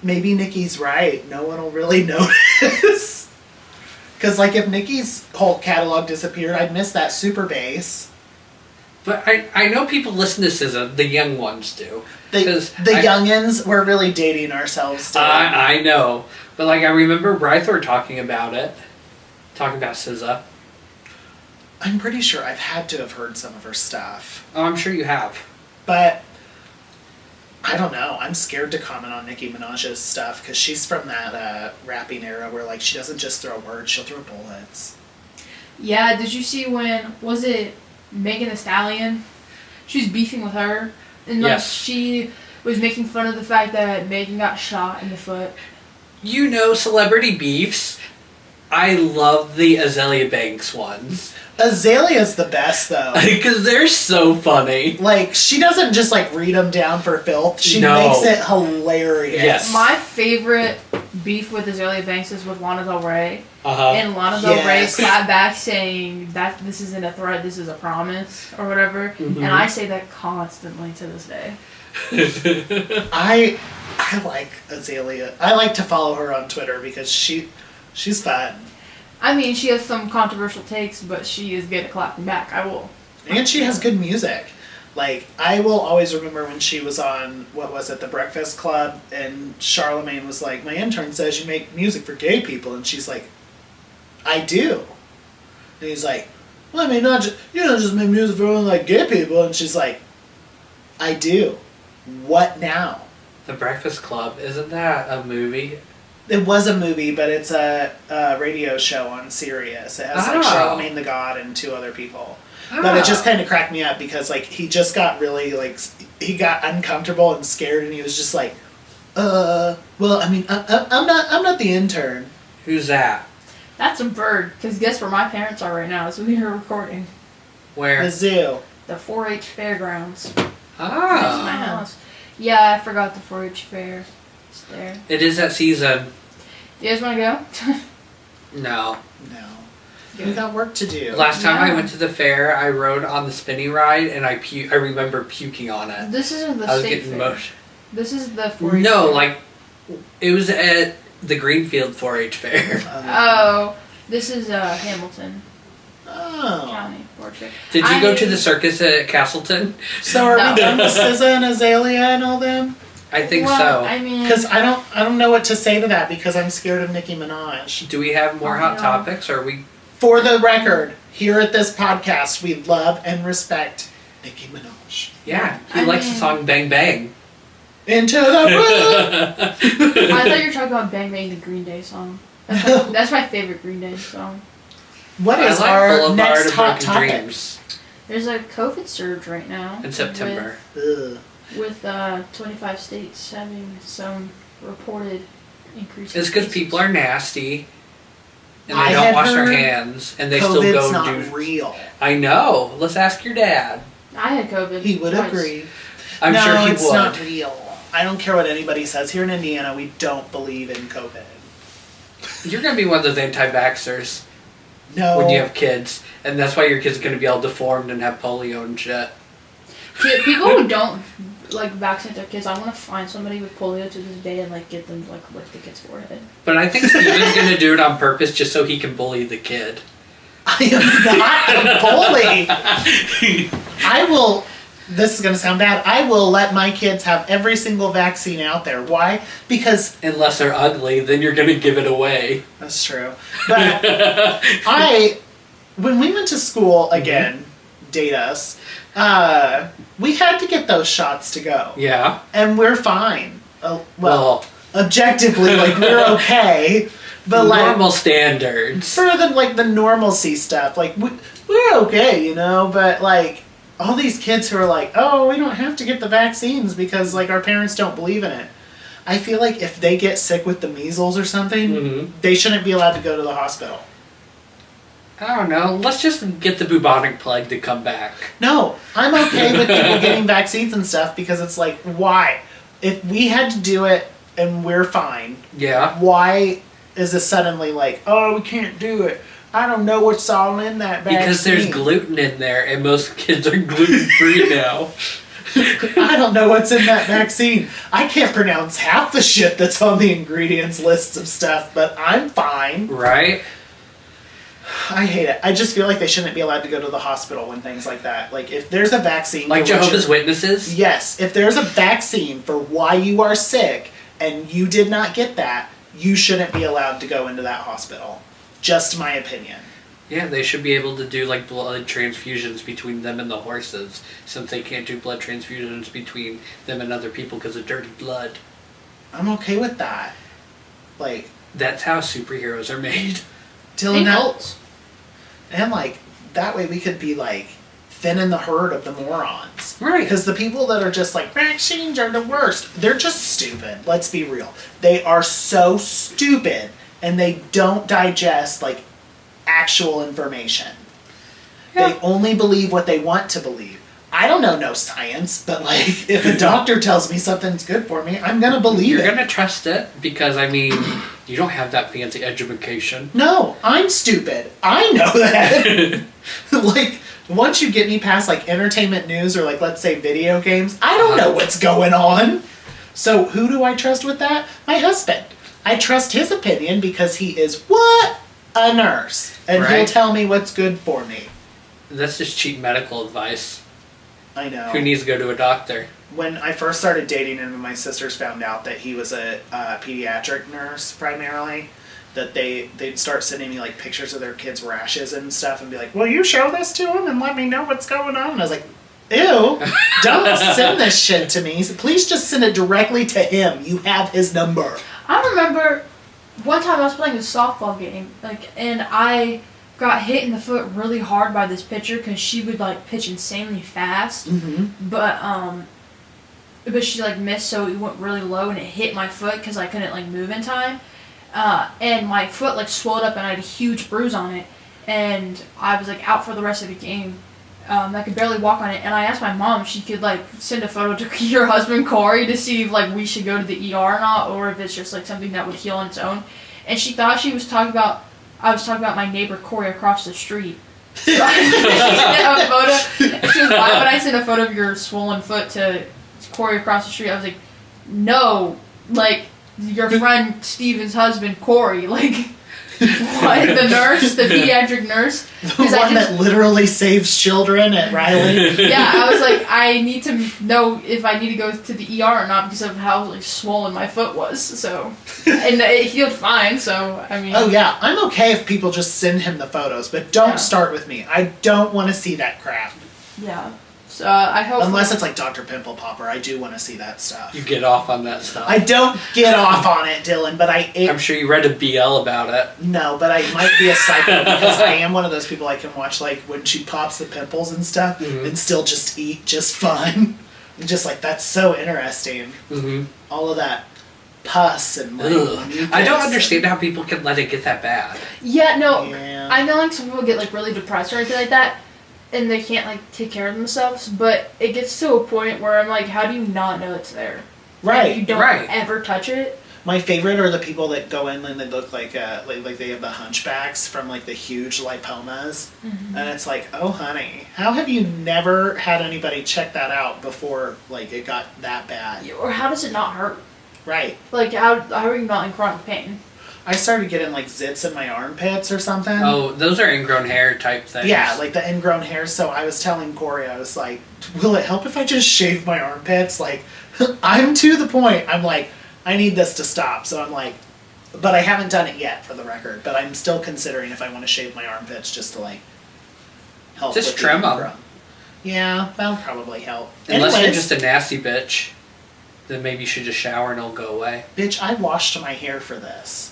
maybe Nicki's right. No one will really notice. Because if Nicki's whole catalog disappeared, I'd miss that super bass. But I know people listen to SZA, the young ones do. The youngins, we're really dating ourselves still. I know. But I remember Rythor talking about SZA. I'm pretty sure I've had to have heard some of her stuff. Oh, I'm sure you have. But I don't know. I'm scared to comment on Nicki Minaj's stuff because she's from that rapping era where she doesn't just throw words, she'll throw bullets. Yeah, did you see was it Megan Thee Stallion? She was beefing with her. And Yes. she was making fun of the fact that Megan got shot in the foot. You know celebrity beefs. I love the Azalea Banks ones. Azalea's the best though. Because they're so funny. She doesn't just read them down for filth. She No. makes it hilarious. Yes. My favorite beef with Azalea Banks is with Lana Del Rey. Uh-huh. And Lana Del Rey Yes. clapped back saying that this isn't a threat, this is a promise, or whatever. Mhm. And I say that constantly to this day. I like Azalea. I like to follow her on Twitter because she's fun. I mean, she has some controversial takes, but she is good at clapping back. I will. And she has good music. I will always remember when she was on, The Breakfast Club, and Charlemagne was like, my intern says you make music for gay people, and she's like, I do. And he's like, well, I mean, you don't just make music for only gay people, and she's like, I do. What now? The Breakfast Club, isn't that a movie? It was a movie, but it's a radio show on Sirius. It has Oh. Charlemagne the God and two other people. But it just kind of cracked me up because he just got really he got uncomfortable and scared, and he was just like, well, I mean, I'm not the intern. Who's that? That's a bird, because guess where my parents are right now as we are recording? Where? The zoo. The 4-H fairgrounds. That's my Ah. house. Yeah, I forgot the 4-H fair. It's there. It is that season. Do you guys want to go? No. No. Good. We got work to do. Last time I Yeah. went to the fair, I rode on the spinny ride, and I remember puking on it. This isn't the I was state getting fair. emotional. This is the 4-H No, fair. it was at the Greenfield 4-H fair. Oh, this is Hamilton Oh. County 4-H fair. Did you go to the circus at Castleton? So are No. we done with SZA and Azalea and all them? I think Well, so. I mean, Because I don't know what to say to that because I'm scared of Nicki Minaj. Do we have more Oh, hot no. topics, or are we... For the record, here at this podcast, we love and respect Nicki Minaj. Yeah, he I likes the mean- song Bang Bang. Into the room. I thought you were talking about Bang Bang, the Green Day song. That's my favorite Green Day song. What I is like our Boulevard next of hot Broken topic? Dreams There's a COVID surge right now. in September. Ugh. With 25 states having some reported increase. It's because people are nasty, and I they don't had wash their heard hands, and they still COVID's go not and do... real. I know. Let's ask your dad. I had COVID. He would twice. agree. I'm no, sure he it's would. not real. I don't care what anybody says. Here in Indiana, we don't believe in COVID. You're going to be one of those anti-vaxxers No. when you have kids, and that's why your kid's going to be all deformed and have polio and shit. People who don't vaccinate their kids, I want to find somebody with polio to this day and get them lick the kid's forehead. But I think Steven's going to do it on purpose just so he can bully the kid. I am not a bully. I will this is going to sound bad. I will let my kids have every single vaccine out there. Why? Because Unless they're ugly, then you're going to give it away. that's true. But when we went to school again, date us, we had to get those shots to go. Yeah. And we're fine. Well, objectively, like, we're okay. But normal like, standards. for the like the normalcy stuff, like we're okay, you know. But like all these kids who are like, oh, we don't have to get the vaccines because like our parents don't believe in it. I feel like if they get sick with the measles or something, they shouldn't be allowed to go to the hospital. I don't know. Let's just get the bubonic plague to come back. No, I'm okay with people getting vaccines and stuff because it's like, why? If we had to do it and we're fine, Yeah. why is it suddenly like, oh, we can't do it? I don't know what's all in that vaccine. Because there's gluten in there, and most kids are gluten-free now. I don't know what's in that vaccine. I can't pronounce half the shit that's on the ingredients lists of stuff, but I'm fine. Right? I hate it. I just feel like they shouldn't be allowed to go to the hospital when things like that. Like, if there's a vaccine... Like for what Jehovah's you're- Witnesses? Yes. If there's a vaccine for why you are sick, and you did not get that, you shouldn't be allowed to go into that hospital. Just my opinion. Yeah, they should be able to do like blood transfusions between them and the horses, since they can't do blood transfusions between them and other people because of dirty blood. I'm okay with that. Like, That's how superheroes are made. Dylan, They Colts. and like, that way we could be like, thinning the herd of the morons. Right. Because the people that are just like, vaccines are the worst, they're just stupid. Let's be real. They are so stupid, and they don't digest, like, actual information. Yeah. They only believe what they want to believe. I don't know no science, but like, if a doctor tells me something's good for me, I'm gonna believe You're it. gonna trust it because, I mean, you don't have that fancy education. No, I'm stupid. I know that. Like, once you get me past like entertainment news or like, let's say, video games, I don't know what's going on. So who do I trust with that? My husband. I trust his opinion because he is what? A nurse. And he'll Right. tell me what's good for me. That's just cheap medical advice. I know. Who needs to go to a doctor? When I first started dating him and my sisters found out that he was a pediatric nurse primarily, that they'd start sending me like pictures of their kids' rashes and stuff and be like, will you show this to him and let me know what's going on? And I was like, ew, don't send this shit to me. So please just send it directly to him. You have his number. I remember one time I was playing a softball game, and I got hit in the foot really hard by this pitcher because she would like pitch insanely fast, Mm-hmm. but she like missed, so it went really low and it hit my foot because I couldn't like move in time, and my foot like swelled up and I had a huge bruise on it, and I was like out for the rest of the game. I could barely walk on it, and I asked my mom if she could like send a photo to your husband Corey to see if like we should go to the ER or not, or if it's just like something that would heal on its own. And she thought I was talking about my neighbor Corey across the street. So I sent a photo. And she was, why would I send a photo of your swollen foot to Corey across the street? I was like, no, like your friend Steven's husband Corey, like. What? The nurse? The pediatric nurse? The one that literally saves children at Riley. Yeah, I was like, I need to know if I need to go to the ER or not because of how like swollen my foot was. So, and it healed fine. So I mean. Oh yeah, I'm okay if people just send him the photos, but don't Yeah. start with me. I don't want to see that crap. Yeah. So I hope. Unless it's like Dr. Pimple Popper, I do want to see that stuff. You get off on that stuff. I don't get off on it, Dylan, but I'm sure you read a BL about it. no, but I might be a psycho because I am one of those people I can watch like when she pops the pimples and stuff and still just eat just fine. And just like that's so interesting. Mm-hmm. All of that pus and like mucus I don't and- understand how people can let it get that bad. Yeah. No. Yeah. I know like some people get like really depressed or anything like that, and they can't like take care of themselves. But it gets to a point where I'm like, how do you not know it's there? Right. And you don't right. ever touch it. My favorite are the people that go in and they look like they have the hunchbacks from like the huge lipomas, and it's like, oh honey, how have you never had anybody check that out before like it got that bad? Or how does it not hurt? Right. Like how are you not in chronic pain? I started getting like zits in my armpits or something. Oh, those are ingrown hair type things. Yeah, like the ingrown hair. So I was telling Corey, I was like, will it help if I just shave my armpits? Like, I'm to the point. I'm like, I need this to stop. So I'm like, but I haven't done it yet for the record. But I'm still considering if I want to shave my armpits just to like help. Just with trim the them. ingrown. Yeah, that'll probably help. Unless you're Anyways, just a nasty bitch, then maybe you should just shower and it'll go away. bitch, I washed my hair for this.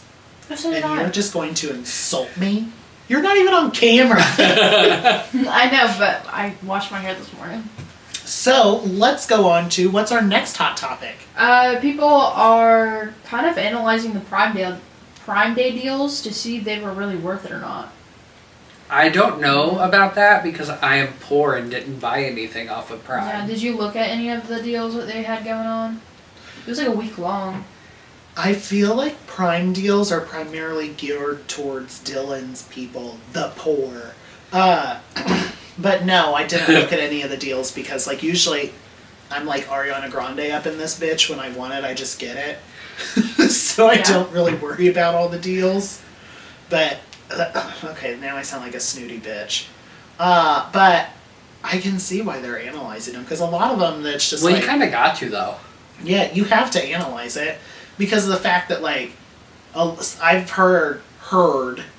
So did And I. you're just going to insult me? You're not even on camera. I know, but I washed my hair this morning. So let's go on to what's our next hot topic. People are kind of analyzing the Prime Day deals to see if they were really worth it or not. I don't know about that because I am poor and didn't buy anything off of Prime. Yeah, did you look at any of the deals that they had going on? It was like a week long. I feel like Prime deals are primarily geared towards Dylan's people, the poor. But no, I didn't look at any of the deals because, like, usually I'm like Ariana Grande up in this bitch. When I want it, I just get it. So I Yeah. don't really worry about all the deals. But, okay, now I sound like a snooty bitch. But I can see why they're analyzing them because a lot of them that's just Well, like... you kind of got to, though. Yeah, you have to analyze it because of the fact that, like, I've heard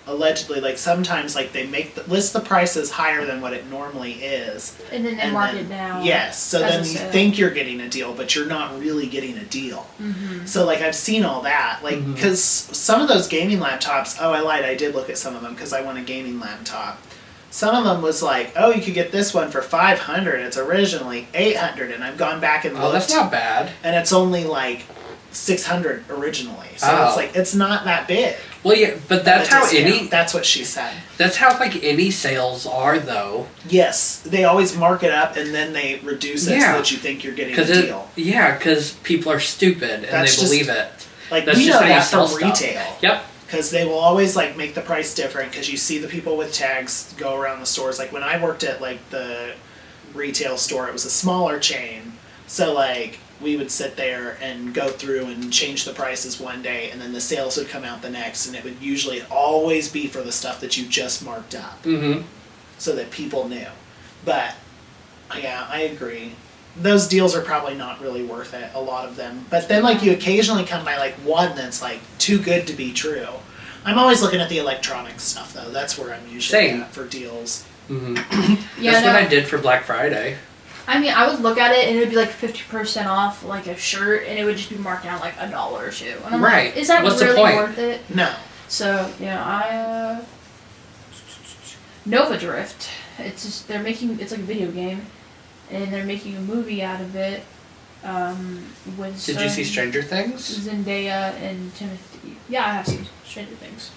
allegedly, like, sometimes, like, they list the prices higher than what it normally is. And then they and mark then- it down. Yes, so as then a you sale. think you're getting a deal, but you're not really getting a deal. Mm-hmm. So, like, I've seen all that. Like, Mhm. because some of those gaming laptops, I lied, I did look at some of them because I want a gaming laptop. Some of them was like, oh, you could get this one for $500. It's originally $800, and I've gone back and Oh, looked, that's not bad. and it's only like $600 originally. So Oh. it's like it's not that big. Well, yeah, but that's of a how discount. That's what she said. that's how like any sales are, though. Yes, they always mark it up and then they reduce it Yeah. so that you think you're getting a Because deal. people are stupid and That's they just- believe it. Like That's we just know how you that sell from stuff. retail. Yep. Because they will always like make the price different because you see the people with tags go around the stores. Like when I worked at like the retail store, it was a smaller chain. So like we would sit there and go through and change the prices one day and then the sales would come out the next and it would usually always be for the stuff that you just marked up Mm-hmm. so that people knew. But yeah, I agree. Those deals are probably not really worth it, a lot of them. But then like you occasionally come by like one that's like too good to be true. I'm always looking at the electronic stuff though. That's where I'm usually Same. at for deals. Mm-hmm. Yeah, That's no, what I did for Black Friday. I mean, I would look at it and it would be like 50% off, like a shirt, and it would just be marked down like $1 or $2. And I'm Right. like, is that What's the really point? worth it? No. So yeah, Nova Drift. It's just it's like a video game, and they're making a movie out of it. With Did you see Stranger Things? Zendaya and Timothy. Yeah, I have seen Stranger Things.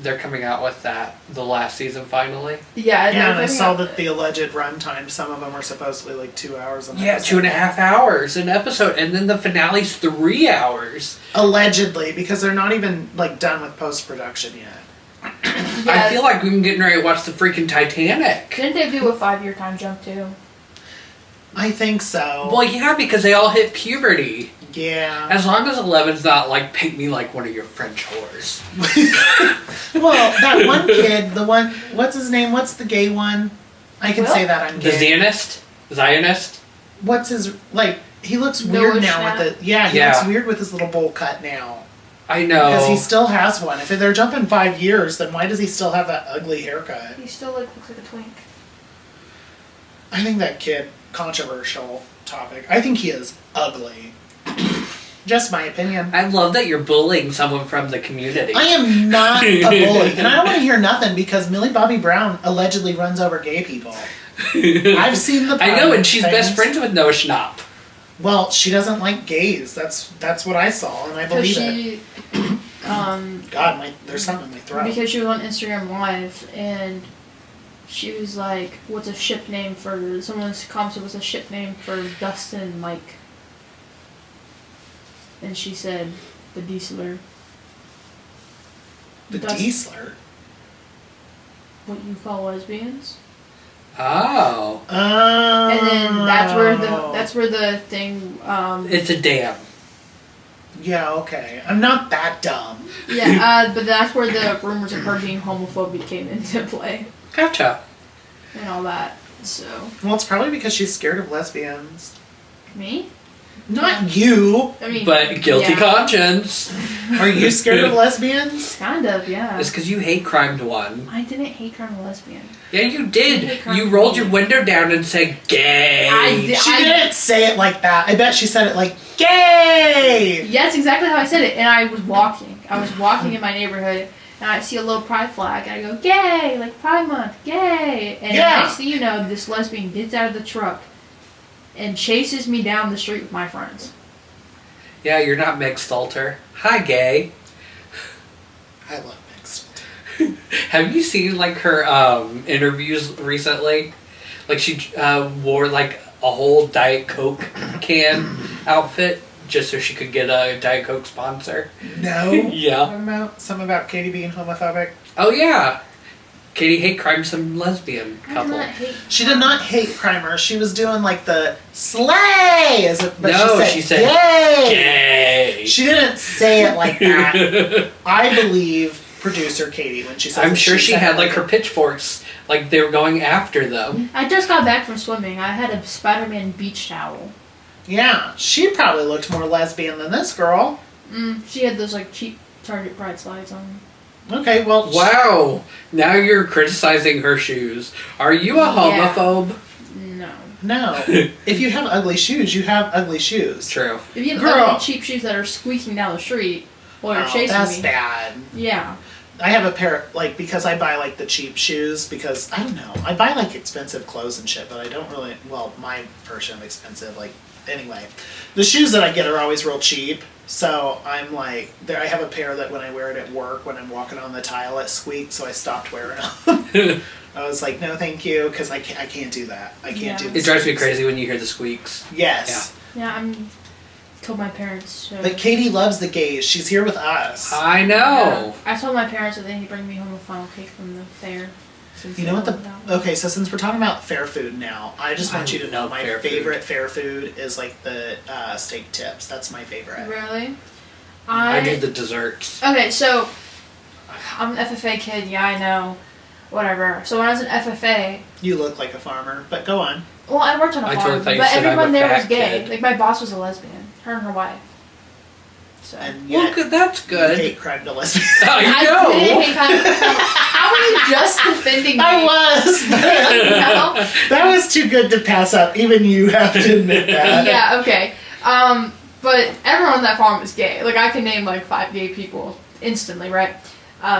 They're coming out with the last season finally. Yeah, Yeah, and I they're saw coming that the alleged runtime, some of them are supposedly like 2 hours. An Yeah, episode. 2.5 hours an episode, and then the finale's 3 hours. Allegedly, because they're not even like done with post-production yet. out. Yeah, I feel like we're getting ready to watch the freaking Titanic. didn't they do a 5-year time jump too? I think so. Well, yeah, because they all hit puberty. Yeah. As long as 11's not like, paint me like one of your French whores. Well, that one kid, the one, what's his name? What's the gay one? I can Will? say that I'm The gay. Zionist? What's his, like, he looks Noah weird now Schnapp? with the, yeah, he Yeah. looks weird with his little bowl cut now. I know. Because he still has one. If they're jumping 5 years, then why does he still have that ugly haircut? He still looks like a twink. I think that kid, controversial topic. I think he is ugly. Just my opinion. I love that you're bullying someone from the community. I am not a bully. And I don't want to hear nothing because Millie Bobby Brown allegedly runs over gay people. I've seen the I know, and she's things. best friends with Noah Schnapp. Well, she doesn't like gays. That's what I saw, and I Because believe it. she, God, there's something in my throat. because she was on Instagram Live and she was like, "What's a ship name for?" Someone's commented, "What's a ship name for Dustin and Mike?" And she said, "The Dieseler." the Dust- Diesler. What you call lesbians? Oh. And then that's where the thing. It's a dam. Yeah, okay. I'm not that dumb. Yeah, but that's where the rumors of her being homophobic came into play Gotcha. and all that. So, Well, it's probably because she's scared of lesbians. me? Not you. I mean, But guilty yeah. conscience. Are you scared of lesbians? Kind of, yeah. It's because you hate crime to one. I didn't hate her lesbian. Yeah, you I hate did. crime You to rolled me. your window down and said gay. She didn't say it like that. I bet she said it like, gay! Yeah, that's exactly how I said it. And I was walking. In my neighborhood, and I see a little pride flag, and I go, gay! Like Pride Month, gay! And Yeah. next thing you know, this lesbian gets out of the truck and chases me down the street with my friends. Yeah, you're not mixed, Alter. Hi, gay. I love mixed. Have you seen like her interviews recently? Like she wore like a whole Diet Coke can outfit just so she could get a Diet Coke sponsor. No. Yeah. Something about Katie being homophobic. Oh yeah. Katie hate crime some lesbian I do couple. not hate She did not hate Crimer. She was doing like the slay, but No, she she said, said gay. Gay. She didn't say it like that. I believe producer Katie when she said. I'm sure she had like her pitchforks, like they were going after them. I just got back from swimming. I had a Spider-Man beach towel. Yeah, she probably looked more lesbian than this girl. She had those like cheap Target Pride slides on. Okay, well, Wow. Now you're criticizing her shoes. Are you a Yeah. homophobe? No. no. If you have ugly shoes, you have ugly shoes. True. If you have Girl. ugly cheap shoes that are squeaking down the street while you're Oh, chasing that's me. bad. Yeah. I have a pair, like, because I buy, like, the cheap shoes, because, I don't know, I buy, like, expensive clothes and shit, but I don't really, well, my version of expensive, like, anyway. The shoes that I get are always real cheap, so I'm, like, there. I have a pair that when I wear it at work, when I'm walking on the tile, it squeaks, so I stopped wearing them. I was like, no, thank you, because I can't do that. I can't do Yeah. the It drives me squeaks. crazy when you hear the squeaks. Yes. Yeah, told my parents. But Katie loves the gays. She's here with us. I know. I told my parents that they need to bring me home a funnel cake from the fair. since You they know what pulled it out. okay, so since we're talking about fair food now, I just want I you to know love my fair food. favorite fair food is like the steak tips. That's my favorite. Really? I do the desserts. Okay, so I'm an FFA kid. Yeah, I know. Whatever. So when I was in FFA, You look like a farmer, but go on. well, I worked on a I farm, totally thought you but said I'm everyone a there was fat gay. kid. Like my boss was a lesbian. Her and her wife. So. And Well, yet, good. That's you good. hate crime to lesbians. I didn't know. hate How are you just defending me? I was. No? That was too good to pass up. Even you have to admit that. Yeah, okay. But everyone on that farm was gay. Like, I can name, like, 5 gay people instantly, right?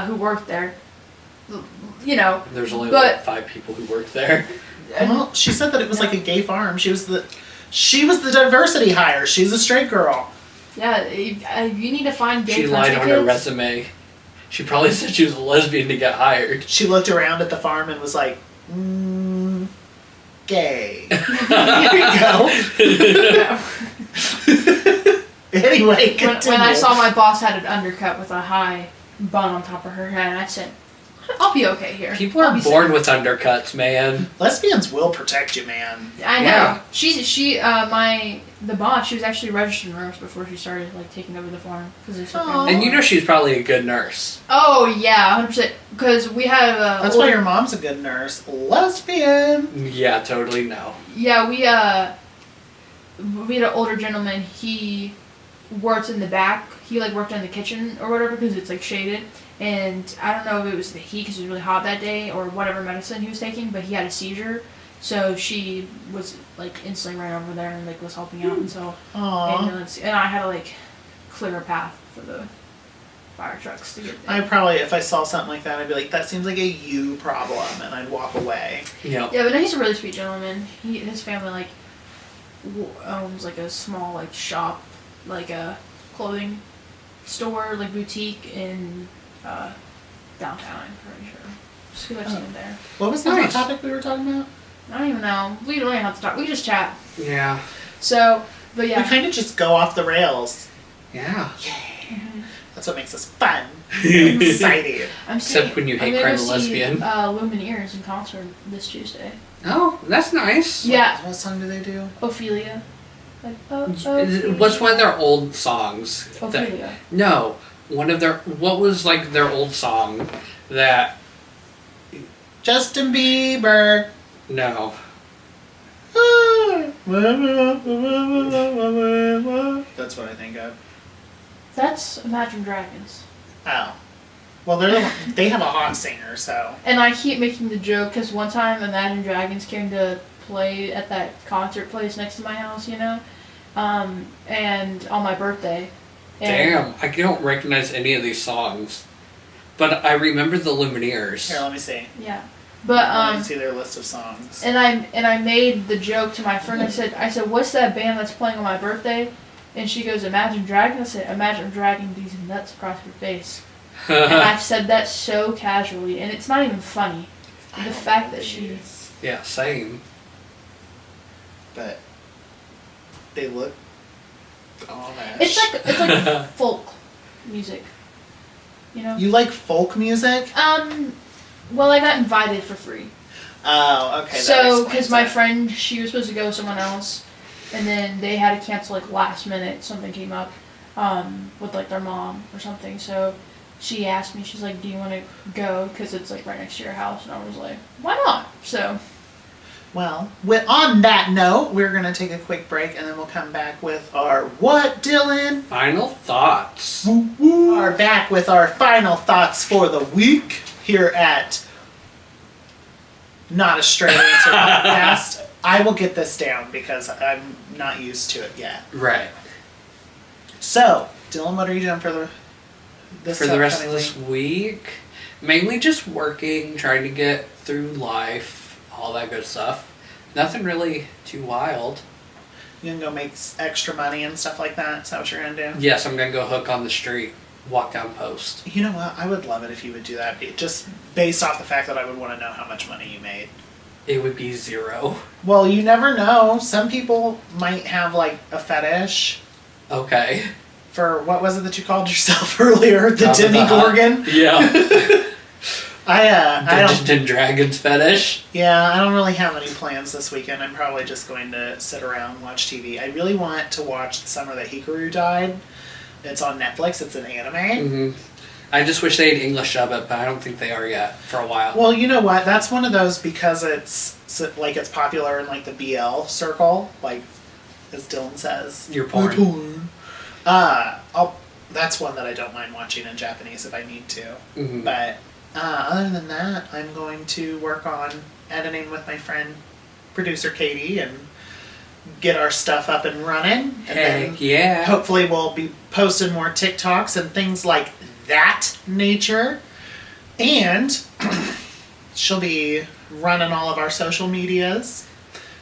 Who worked there. You know. There's only But- like 5 people who work there. Well, she said that it was like a gay farm. She was the diversity hire. She's a straight girl. Yeah, you need to find gay She country lied on her kids. resume. She probably said she was a lesbian to get hired. She looked around at the farm and was like, gay. Here you go. Anyway, continue. When I saw my boss had an undercut with a high bun on top of her head, I said, I'll be okay here. People I'll are be born safe." with undercuts, man. Lesbians will protect you, man. I know. Yeah. The boss, she was actually a registered nurse before she started, like, taking over the farm. Cause it's her Aw. family. And you know she's probably a good nurse. Oh, yeah, 100%. Because we have That's why your mom's a good nurse. Lesbian. Yeah, totally no. Yeah, we had an older gentleman. He worked in the back. He like worked in the kitchen or whatever because it's like shaded. And I don't know if it was the heat because it was really hot that day or whatever medicine he was taking, but he had a seizure. So she was like instantly right over there and like was helping out until Aww. ambulance. And I had to like clear a path for the fire trucks to get there. I probably, if I saw something like that, I'd be like, that seems like a you problem, and I'd walk away. Yep. Yeah, but no, he's a really sweet gentleman. His family like owns like a small like shop, like a clothing store, like boutique in downtown. I'm pretty sure. Just 'cause I've seen him there. What was the Nice. topic we were talking about? I don't even know. We don't even have to talk. We just chat. Yeah. So, but We yeah. kind of just go off the rails. Yeah. That's what makes us fun. Exciting. I'm Except seeing, when you I'm hate gonna crime go and see, lesbian. Lumineers in concert this Tuesday. Oh, that's nice. Yeah. What song do they do? Ophelia. Like, What's one of their old songs? Ophelia. No, one of their. What was like their old song that? Justin Bieber. No. That's what I think of. That's Imagine Dragons. Oh. Well, they have a hot singer, so. And I keep making the joke because one time Imagine Dragons came to play at that concert place next to my house, you know, and on my birthday. And Damn, I don't recognize any of these songs, but I remember the Lumineers. Here, let me see. Yeah, but Let me see their list of songs. and I made the joke to my friend. I said, what's that band that's playing on my birthday? And she goes, Imagine Dragons. I said, Imagine dragging these nuts across your face. And I said that so casually, and it's not even funny. The fact that she. Yeah, same. But they look Amish. It's like folk music, you know. You like folk music? Well, I got invited for free. Oh, okay. So, because my friend, she was supposed to go with someone else, and then they had to cancel like last minute. Something came up, with like their mom or something. So, she asked me. She's like, "Do you want to go? Because it's like right next to your house." And I was like, "Why not?" So. Well, on that note, we're going to take a quick break and then we'll come back with our what, Dylan? Final thoughts. Are back with our final thoughts for the week here at Not a Straight Answer Podcast. I will get this down because I'm not used to it yet. Right. So, Dylan, what are you doing for the rest of this week? Mainly just working, trying to get through life. All that good stuff. Nothing really too wild. You gonna go make extra money and stuff like that? Is that what you're gonna do? Yes, I'm gonna go hook on the street, walk down post. You know what? I would love it if you would do that. Just based off the fact that I would want to know how much money you made. It would be 0. Well, you never know. Some people might have like a fetish Okay. for what was it that you called yourself earlier? The Jabba the Demigorgon? Yeah. I Dungeons don't. and Dragons fetish. Yeah, I don't really have any plans this weekend. I'm probably just going to sit around and watch TV. I really want to watch The Summer That Hikaru Died. It's on Netflix. It's an anime. Mm-hmm. I just wish they'd English dub it, but I don't think they are yet for a while. Well, you know what? That's one of those because it's popular in like the BL circle, like as Dylan says. Your porn. That's one that I don't mind watching in Japanese if I need to. Mm-hmm. But other than that, I'm going to work on editing with my friend, producer Katie, and get our stuff up and running. And Heck yeah. hopefully we'll be posting more TikToks and things like that nature. And she'll be running all of our social medias.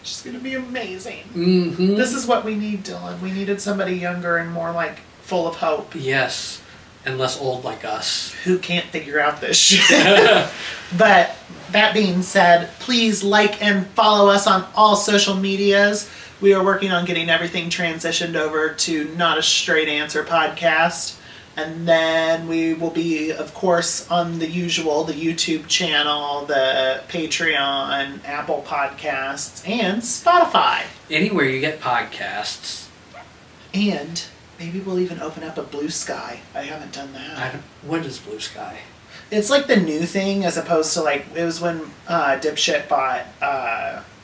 She's going to be amazing. Mm-hmm. This is what we need, Dylan. We needed somebody younger and more like full of hope. Yes. And less old like us. Who can't figure out this shit. But that being said, please like and follow us on all social medias. We are working on getting everything transitioned over to Not a Straight Answer Podcast. And then we will be, of course, on the usual, the YouTube channel, the Patreon, Apple Podcasts, and Spotify. Anywhere you get podcasts. And maybe we'll even open up a Blue Sky. I haven't done that. What is Blue Sky? It's like the new thing as opposed to like, it was when Dipshit bought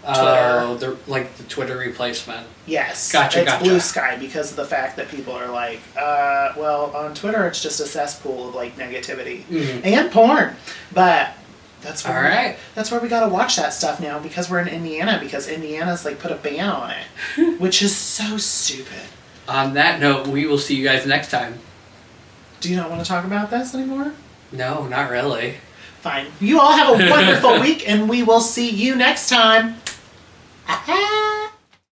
Twitter. Oh, the Twitter replacement. Yes. Gotcha. It's Blue Sky because of the fact that people are like, well, on Twitter it's just a cesspool of like negativity and porn. But that's where that's where we gotta watch that stuff now because we're in Indiana because Indiana's like put a ban on it, which is so stupid. On that note, we will see you guys next time. Do you not want to talk about this anymore? No, not really. Fine. You all have a wonderful week and we will see you next time.